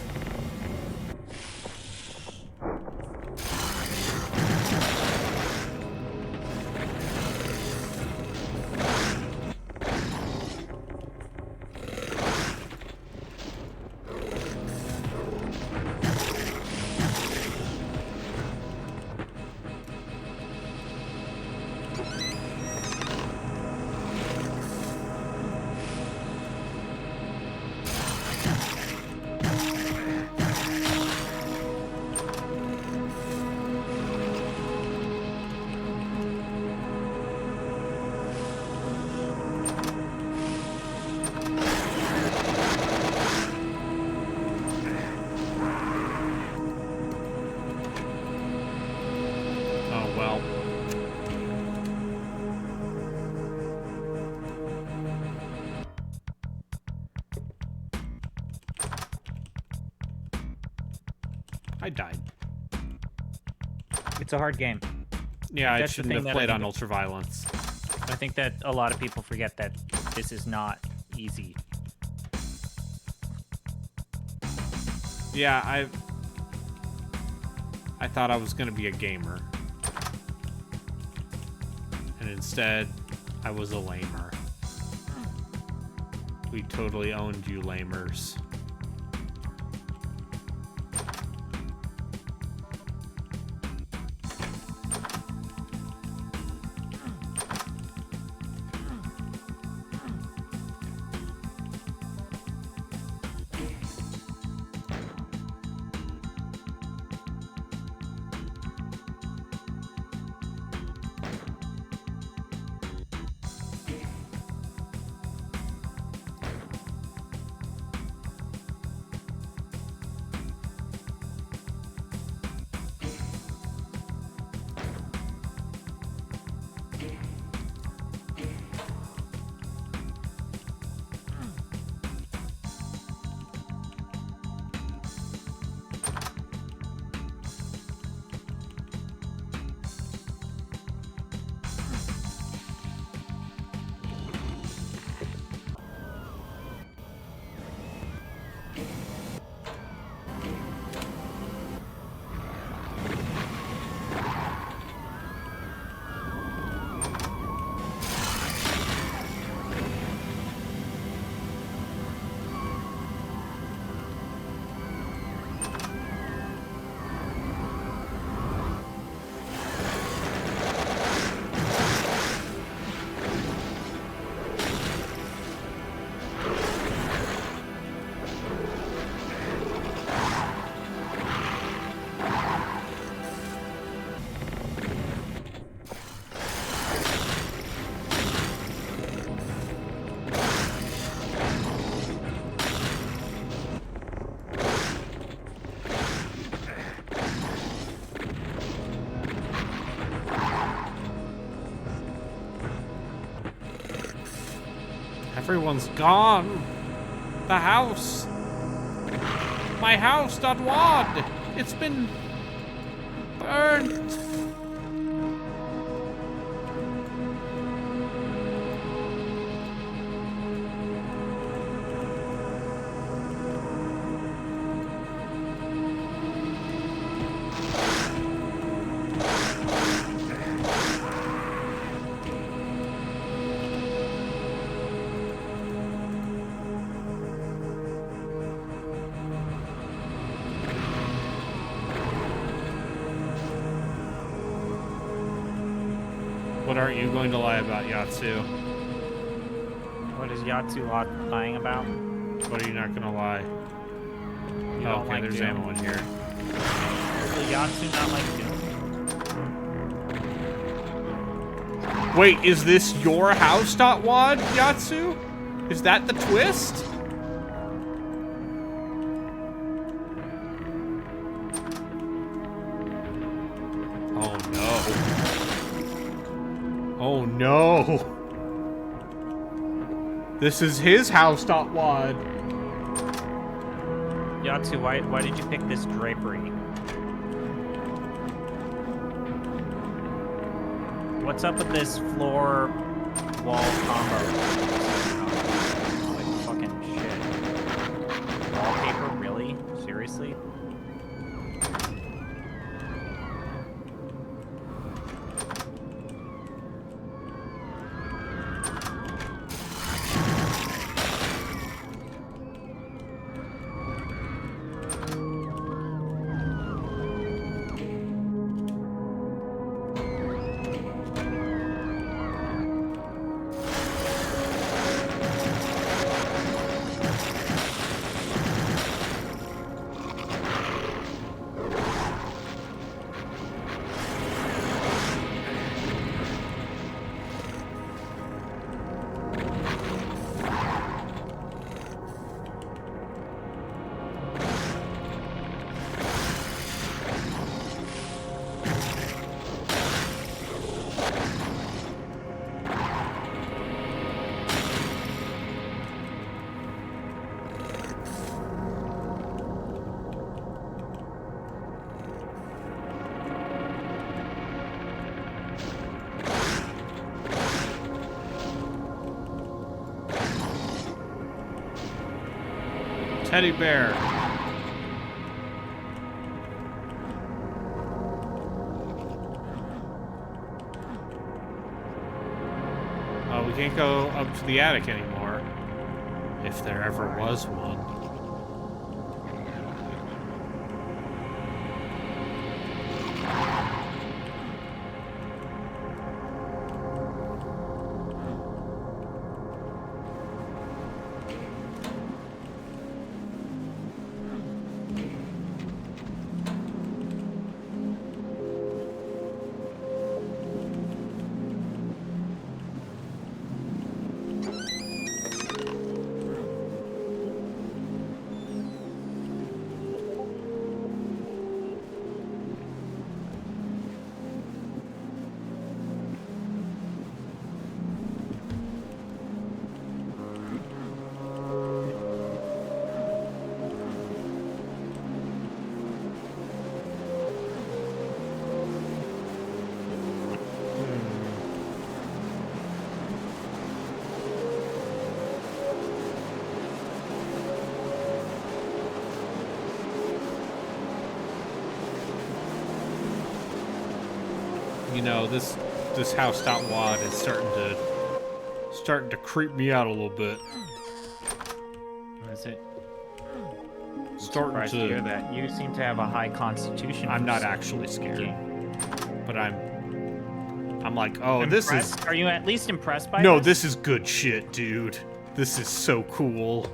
I died. It's a hard game. Yeah, I That's the shouldn't thing have that I played think on ultraviolence. I think that a lot of people forget that this is not easy. Yeah, I thought I was gonna be a gamer. And instead, I was a lamer. We totally owned you lamers. Everyone's gone. The house. My house, Dodwad. It's been burnt. What aren't you going to lie about, Yatsu? What is Yatsu lying about? What are you not going to lie? You Oh, don't okay, like there's Doom. ammo in here. Does Yatsu not like Doom? Wait, is this your house, Dotwad, Yatsu? Is that the twist? Oh no. Oh no. This is his house, Dotwad. Yatsu, why did you pick this drapery? What's up with this floor wall combo? Like fucking shit. Wallpaper, really? Seriously? Teddy bear. Oh, we can't go up to the attic anymore. If there ever was one. You know, this house dot wad is starting to creep me out a little bit. Is it? Starting Surprised to hear to. that. You seem to have a high constitution. I'm for not such actually a scared, game. but I'm like, oh, this is. Impressed? Are you at least impressed by No, this? this is good shit, dude. This is so cool.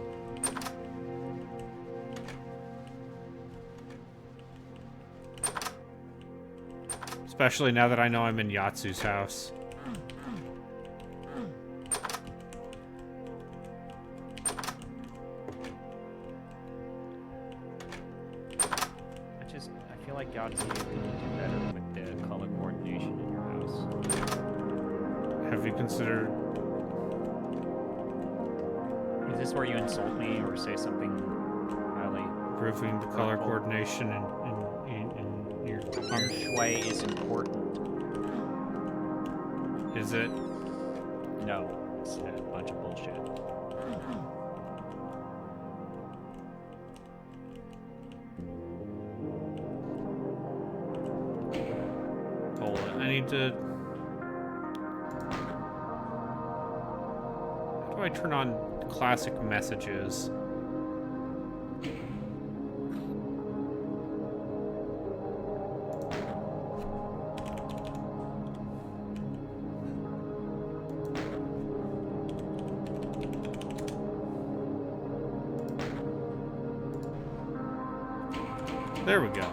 Especially now that I know I'm in Yatsu's house. I feel like Yahtzee could do better with the color coordination in your house. Have you considered this where you insult me or say something highly? Improving the color Purple. coordination in your Feng shui is important. Is it? No, it's a bunch of bullshit. Hold on. I need to. How do I turn on classic messages? There we go.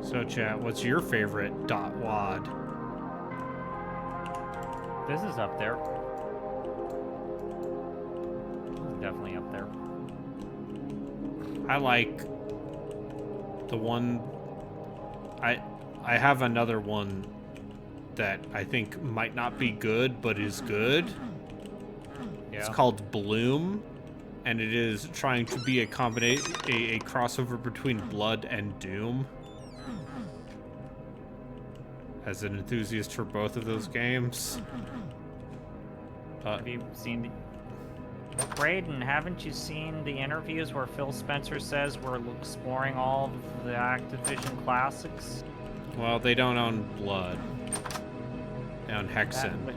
So, chat, what's your favorite dot wad? This is up there. Definitely up there. I like the one. I have another one that I think might not be good, but is good. Yeah. It's called Bloom, and it is trying to be a crossover between Blood and Doom. As an enthusiast for both of those games. Have you seen Braden, haven't you seen the interviews where Phil Spencer says we're exploring all of the Activision classics? Well, they don't own Blood. They own Hexen.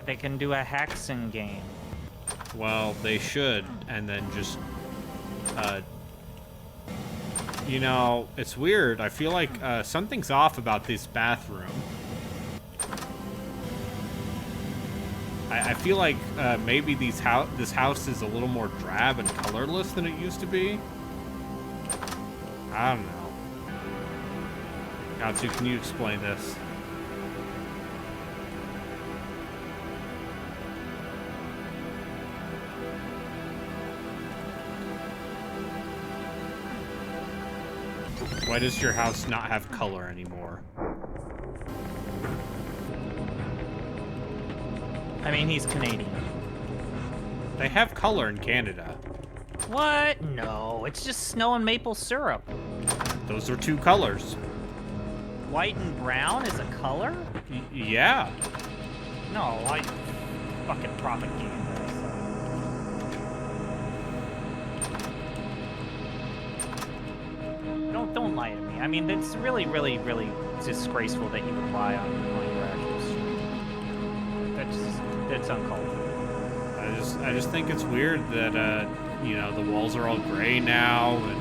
They can do a Hexen game. Well, they should, and then just, you know, it's weird. I feel like something's off about this bathroom. I feel like maybe this house is a little more drab and colorless than it used to be. I don't know. Gatsu, can you explain this? Why does your house not have color anymore? I mean, he's Canadian. They have color in Canada. What? No, it's just snow and maple syrup. Those are two colors. White and brown is a color? Yeah. No, I fucking propaganda. Don't lie to me. I mean, it's really, really, really disgraceful that you would lie on your actual stream. That's uncalled for. I just think it's weird that you know, the walls are all gray now, and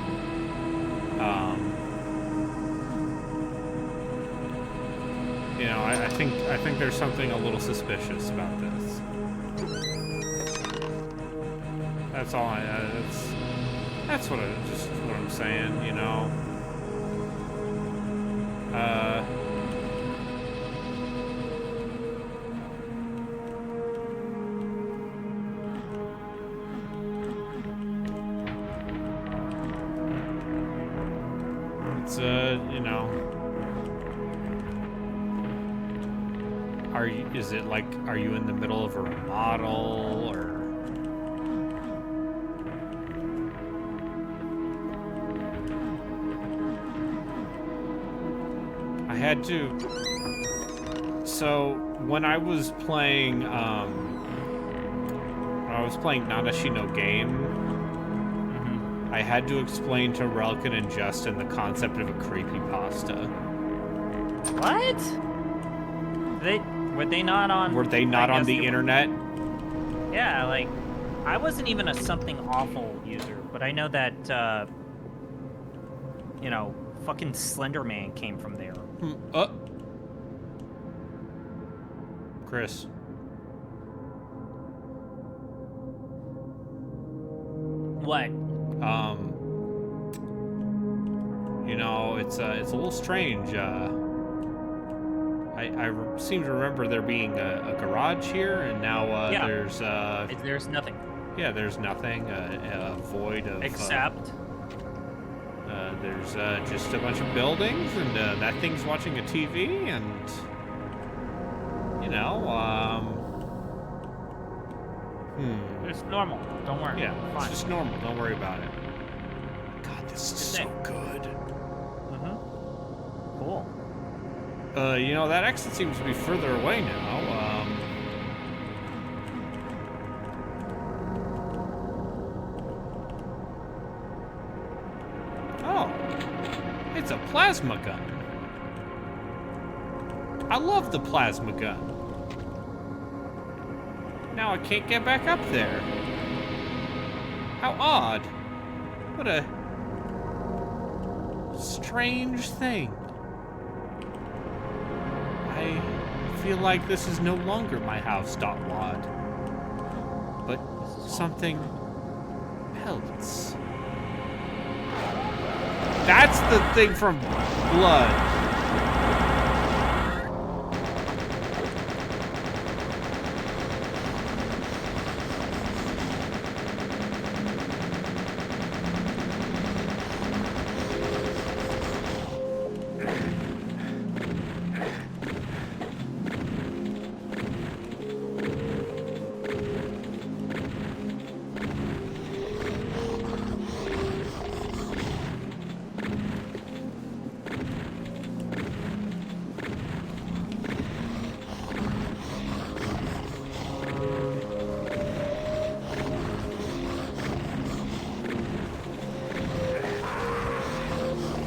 you know, I think there's something a little suspicious about this. That's all that's what I'm saying, you know. It's you know, are you in the middle of a remodel, or I had to. So when I was playing Nanashi no Game, I had to explain to Relkin and Justin the concept of a creepypasta. What? Were they not on? Were they not on the internet? Yeah, like I wasn't even a something awful user, but I know that you know, fucking Slender Man came from there. Chris. What? You know, it's a little strange. I seem to remember there being a garage here, and now Yeah. there's There's nothing there's nothing, a void of except there's just a bunch of buildings, and that thing's watching a TV, and you know, it's normal. Don't worry. yeah, Fine. it's just normal. Don't worry about it. God, this is so good. Cool. You know, that exit seems to be further away now. Oh, it's a plasma gun. I love the plasma gun. Now I can't get back up there. How odd. What a strange thing. I feel like this is no longer my house, Wad, but something else. That's the thing from Blood.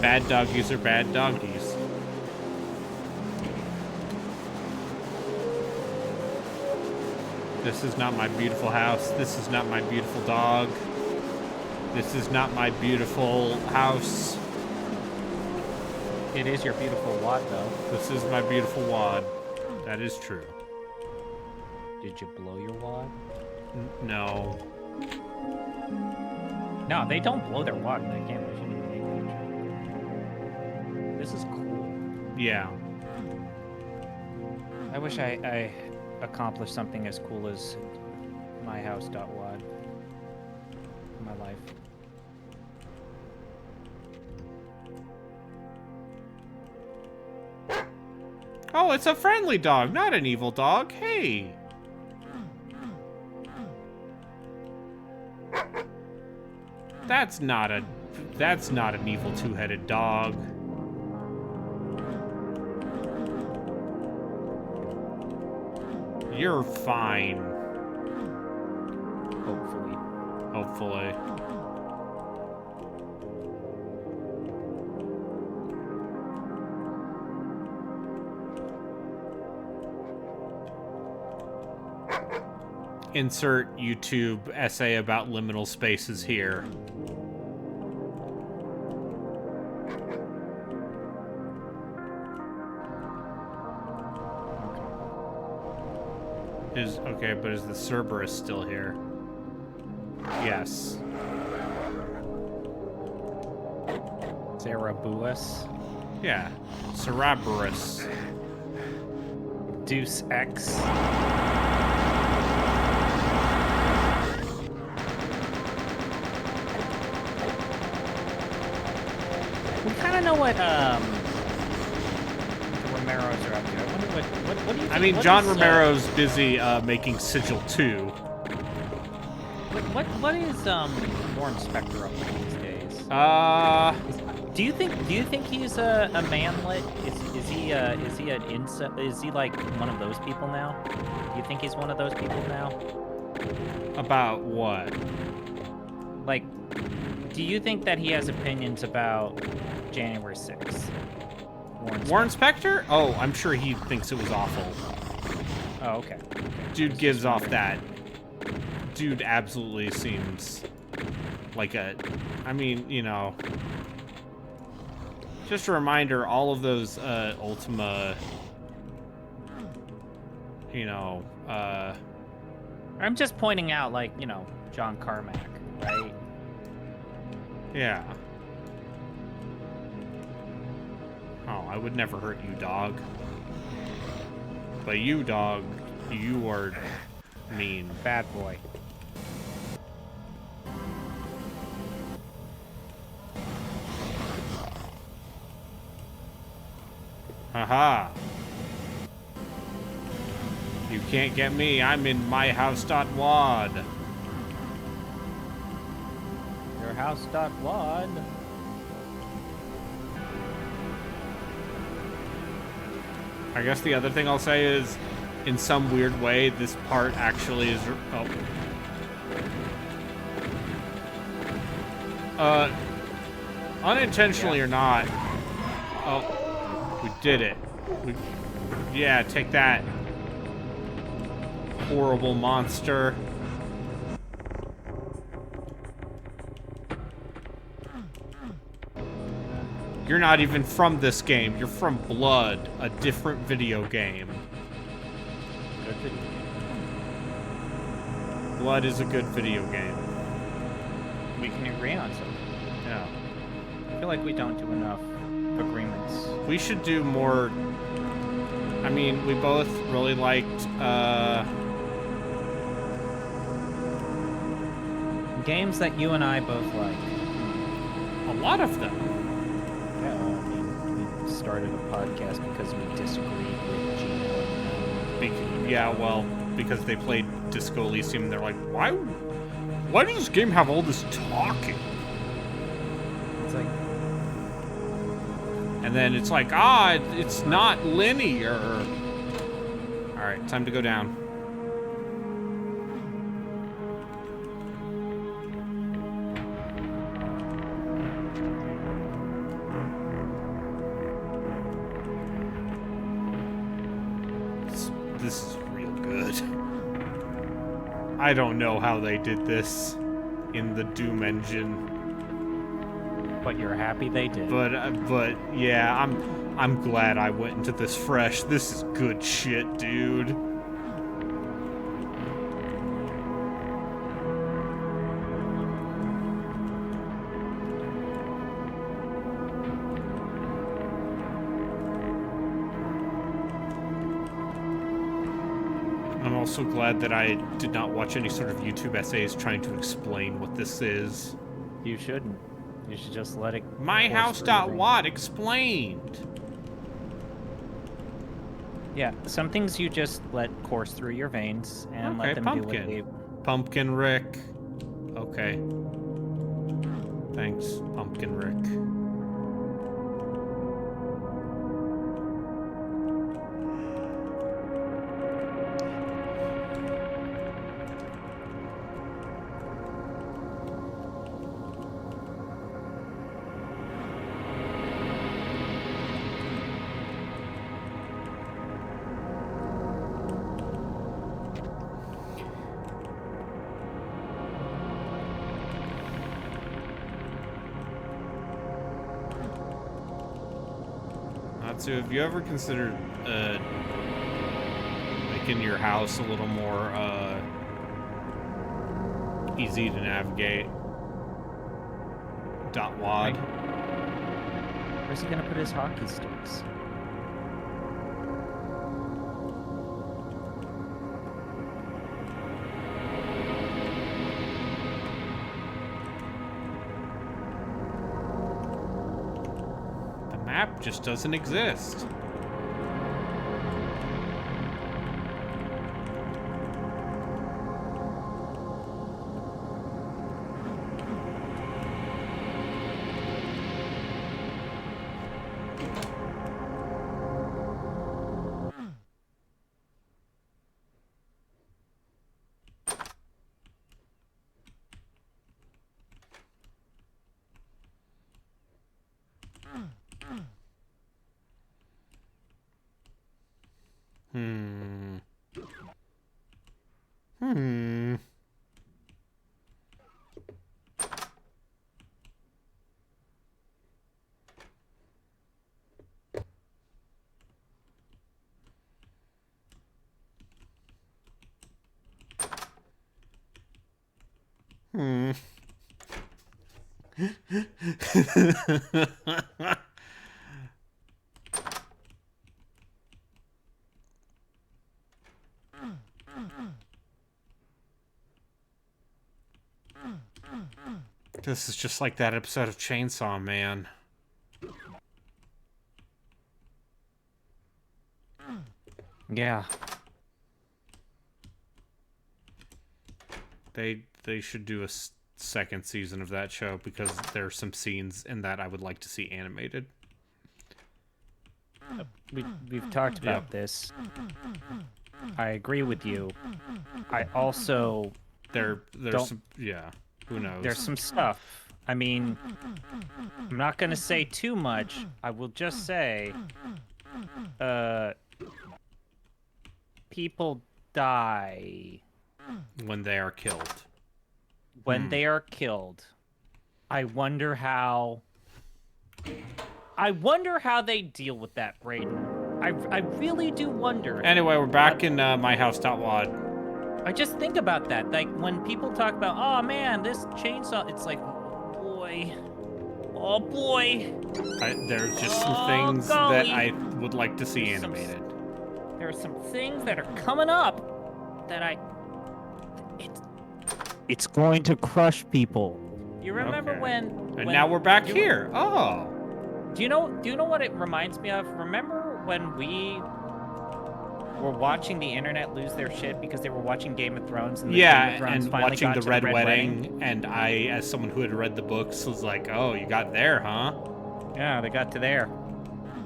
Bad doggies are bad doggies. This is not my beautiful house. This is not my beautiful dog. This is not my beautiful house. It is your beautiful wad, though. This is my beautiful wad. That is true. Did you blow your wad? No. No, they don't blow their wad in that game. This is cool. Yeah. I wish I accomplished something as cool as myhouse.wad in my life. Oh, it's a friendly dog, not an evil dog. Hey. That's not an evil two-headed dog. You're fine. Hopefully. Hopefully. Insert YouTube essay about liminal spaces here. But is the Cerberus still here? Yes. Cerebuus. Yeah. Cerberus. Deuce X. We kind of know what the Romeros are up to. I wonder what do you think? I mean, what John is, Romero's busy making Sigil 2. What is Warren Spector up to these days? Do you think he's a manlet? Is he an incel? Is he like one of those people now? Do you think he's one of those people now? About what? Like, do you think that he has opinions about January 6th? Warren Spector? Oh, I'm sure he thinks it was awful. Oh, okay. Dude gives off that. Dude absolutely seems like a... I mean, you know... Just a reminder, all of those Ultima... You know, I'm just pointing out, like, you know, John Carmack, right? Yeah. Oh, I would never hurt you, dog. But you, dog, you are mean. Bad boy. Haha. You can't get me. I'm in my house.wad. Your house.wad. I guess the other thing I'll say is, in some weird way, this part actually is... unintentionally or not. Oh, we did it. Yeah, take that. Horrible monster. You're not even from this game. You're from Blood, a different video game. Good video. Blood is a good video game. We can agree on something. Yeah. I feel like we don't do enough agreements. We should do more. I mean, we both really liked Games that you and I both like. a lot of them. Yeah, I mean, we started a podcast because we disagreed with Gino. Yeah, well, because they played Disco Elysium, and they're like, why does this game have all this talking? It's like, And then it's like, it's not linear. All right, time to go down. This is real good. I don't know how they did this in the Doom engine. but you're happy they did. But yeah, I'm glad I went into this fresh. This is good shit, dude. I'm also glad that I did not watch any sort of YouTube essays trying to explain what this is. You shouldn't. You should just let it. MyHouse.what explained. Yeah, some things you just let course through your veins and let them do what they. Pumpkin Rick. Okay. Thanks, Pumpkin Rick. So have you ever considered making your house a little more easy to navigate? .wad. Where's he gonna put his hockey sticks? Map just doesn't exist. This is just like that episode of Chainsaw Man. Yeah. They should do a second season of that show because there are some scenes in that I would like to see animated. We've talked about this. I agree with you. I also There's Don't- some, yeah, who knows? there's some stuff. I mean, I'm not gonna say too much. I will just say, people die when they are killed. when they are killed. I wonder how they deal with that, Brayden. I really do wonder. Anyway, we're back in my house.wad. I just think about that. Like, when people talk about, oh man, this chainsaw, it's like, oh boy. There's just some Oh, things golly. that I would like to see There's some animated. There are some things that are coming up that it's going to crush people. You remember Okay. when And now we're back here. Oh. Do you know what it reminds me of? Remember when we were watching the internet lose their shit because they were watching Game of Thrones and the Game of Yeah, Thrones and finally watching got the to Red Wedding, and I, as someone who had read the books, was like, oh, you got there, huh? Yeah, they got to there.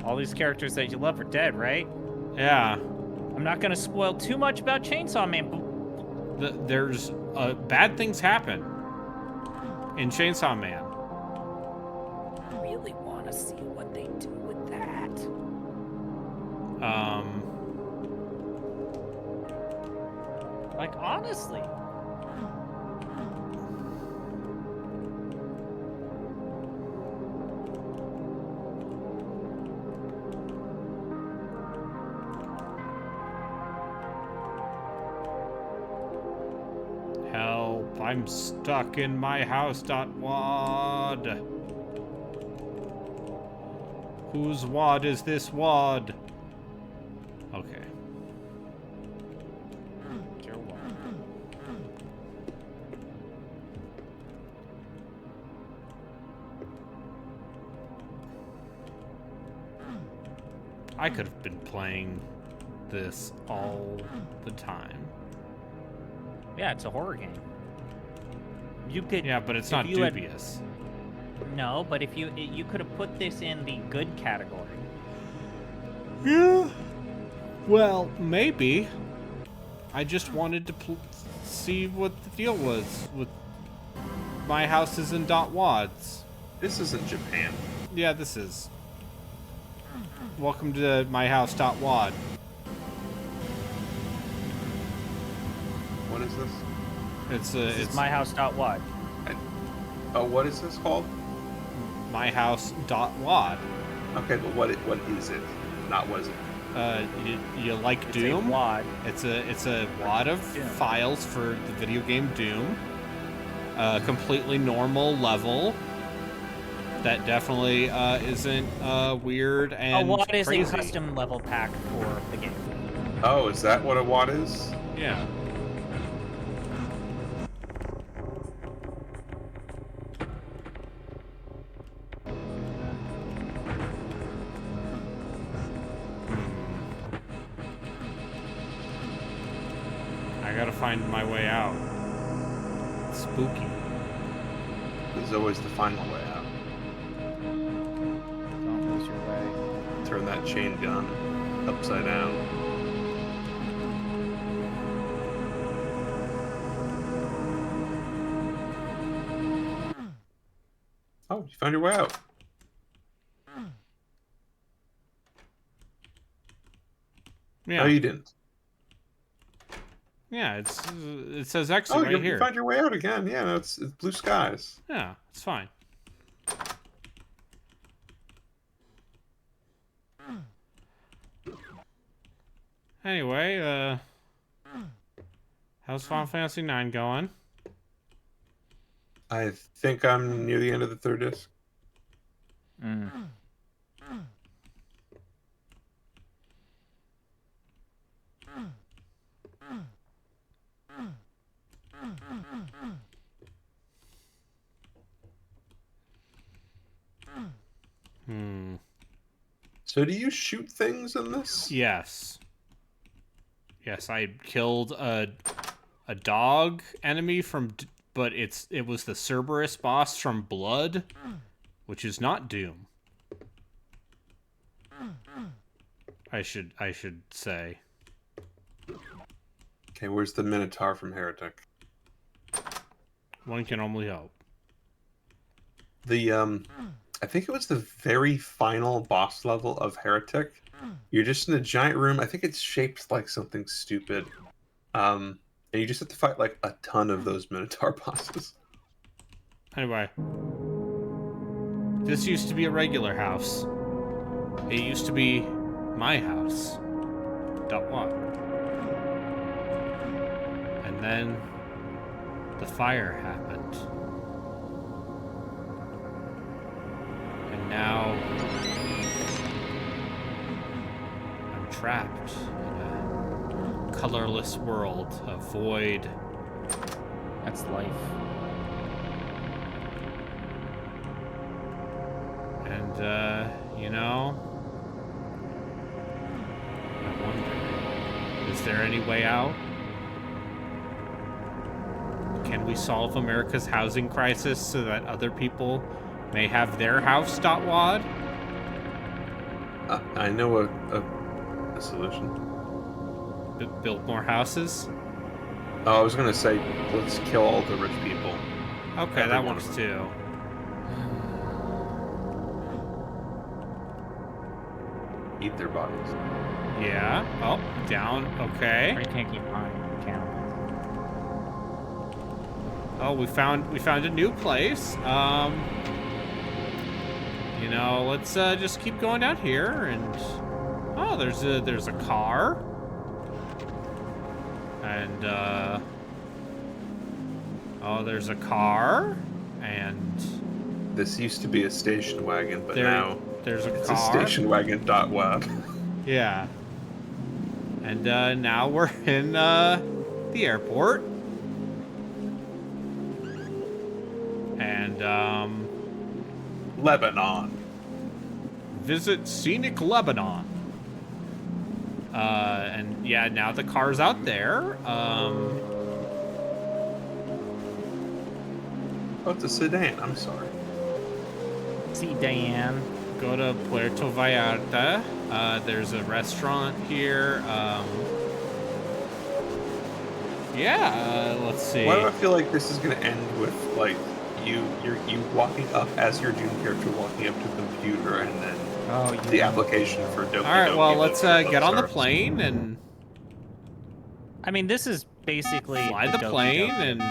All these characters that you love are dead, right? Yeah. I'm not gonna spoil too much about Chainsaw Man, but There's bad things happen in Chainsaw Man. I really want to see what they do with that. Like, honestly. Help, I'm stuck in my house.wad. Whose wad is this wad? Okay. I could have been playing this all the time. Yeah, it's a horror game. You could. Yeah, but it's if not you had- dubious. No, but if you could have put this in the good category. Yeah. Well, maybe. I just wanted to see what the deal was with my houses in .wads. This isn't Japan. Yeah, this is. Welcome to my house.wad. What is this? It's My house. What? Oh, what is this called? my house.wad. Okay, but what is it? Not what is it? You like It's Doom? a wad. It's a wad of Doom. files for the video game Doom. Completely normal level. That definitely isn't weird and A wad is crazy. a custom level pack for the game. Oh, is that what a watt is? Yeah. I gotta find my way out. It's spooky. There's always the final way out. Don't lose your way. Turn that chain gun upside down. Oh, you found your way out. Yeah. No, you didn't. Yeah, it says exit Oh, right you here. found your way out again. Yeah, no, it's blue skies. Yeah, it's fine. Anyway, how's Final Fantasy IX going? I think I'm near the end of the third disc. So do you shoot things in this? Yes. Yes, I killed a dog enemy but it was the Cerberus boss from Blood, which is not Doom. I should say. Okay, where's the Minotaur from Heretic? One can only hope. I think it was the very final boss level of Heretic. You're just in a giant room. I think it's shaped like something stupid. And you just have to fight like a ton of those Minotaur bosses. Anyway. This used to be a regular house. It used to be my house. What? And then the fire happened. And now I'm trapped in a colorless world, a void. That's life. And, you know, I wonder, is there any way out? Can we solve America's housing crisis so that other people may have their house, Wad? I know a solution. Build more houses? Oh, I was gonna say, let's kill all the rich people. Okay, that works too. Eat their bodies. Yeah. Oh, down. Okay. Or you can't keep buying cannibals. Oh, we found a new place. You know, let's just keep going down here and oh, there's a car. And oh, there's a car and This used to be a station wagon, but now there's a it's car. a station wagon .web. Yeah. And now we're in the airport. And Lebanon. visit scenic Lebanon. And yeah, now the car's out there. Oh, it's a sedan. I'm sorry. See, Dan. Go to Puerto Vallarta. There's a restaurant here. Yeah, let's see. Why do I feel like this is gonna end with like you walking up as your Doom character walking up to the computer and then the application for Doki All right, well, let's get on the starts. plane and I mean, this is basically fly the Doki plane Doki, and you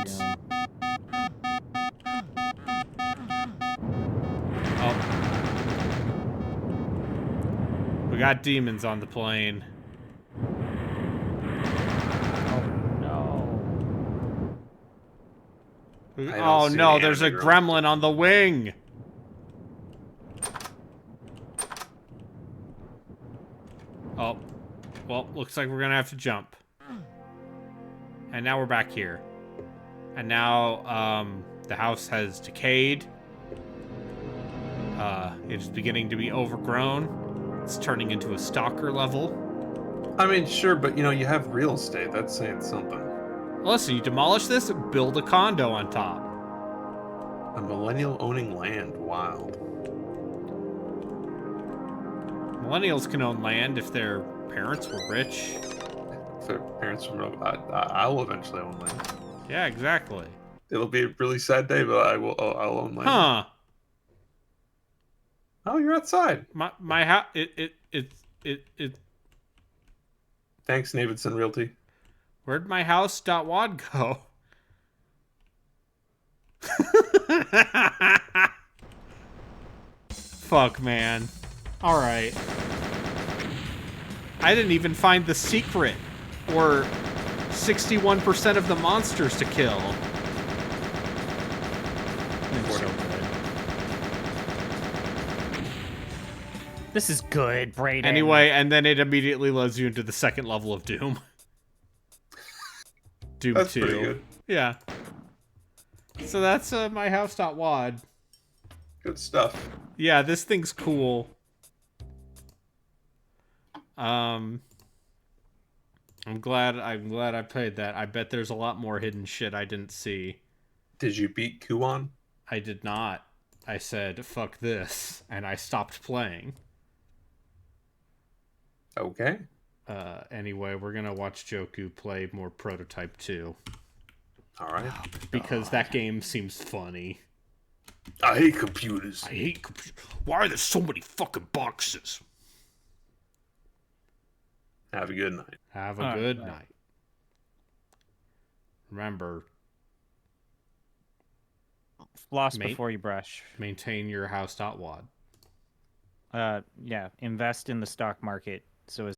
know. oh, we got demons on the plane. Oh see no, any there's a anime girl. gremlin on the wing. Oh, well, looks like we're gonna have to jump. And now we're back here. And now, the house has decayed. It is beginning to be overgrown. It's turning into a stalker level. I mean, sure, but you know, you have real estate. That's saying something. Listen, you demolish this, build a condo on top. A millennial owning land. Wild. Millennials can own land if their parents were rich. If their parents from I'll eventually own land. Yeah, exactly. It'll be a really sad day, but I'll own land. Huh. Oh, you're outside. My house, it. Thanks, Navidson Realty. Where'd my house.wad go? Fuck, man. Alright. I didn't even find the secret. Or 61% of the monsters to kill. It's so good. This is good, Brayden. Anyway, and then it immediately loads you into the second level of Doom. Doom That's 2. pretty good. Yeah. So that's my house.wad. Good stuff. Yeah, this thing's cool. I'm glad I played that. I bet there's a lot more hidden shit I didn't see. Did you beat Kuon? I did not. I said, fuck this, and I stopped playing. Okay. Anyway, we're gonna watch Joku play more Prototype 2. Alright. Because that game seems funny. I hate computers. I hate computers. Why are there so many fucking boxes? Have a good night. Have a good night. Remember, Floss before you brush. maintain your house.wad. Yeah, invest in the stock market so as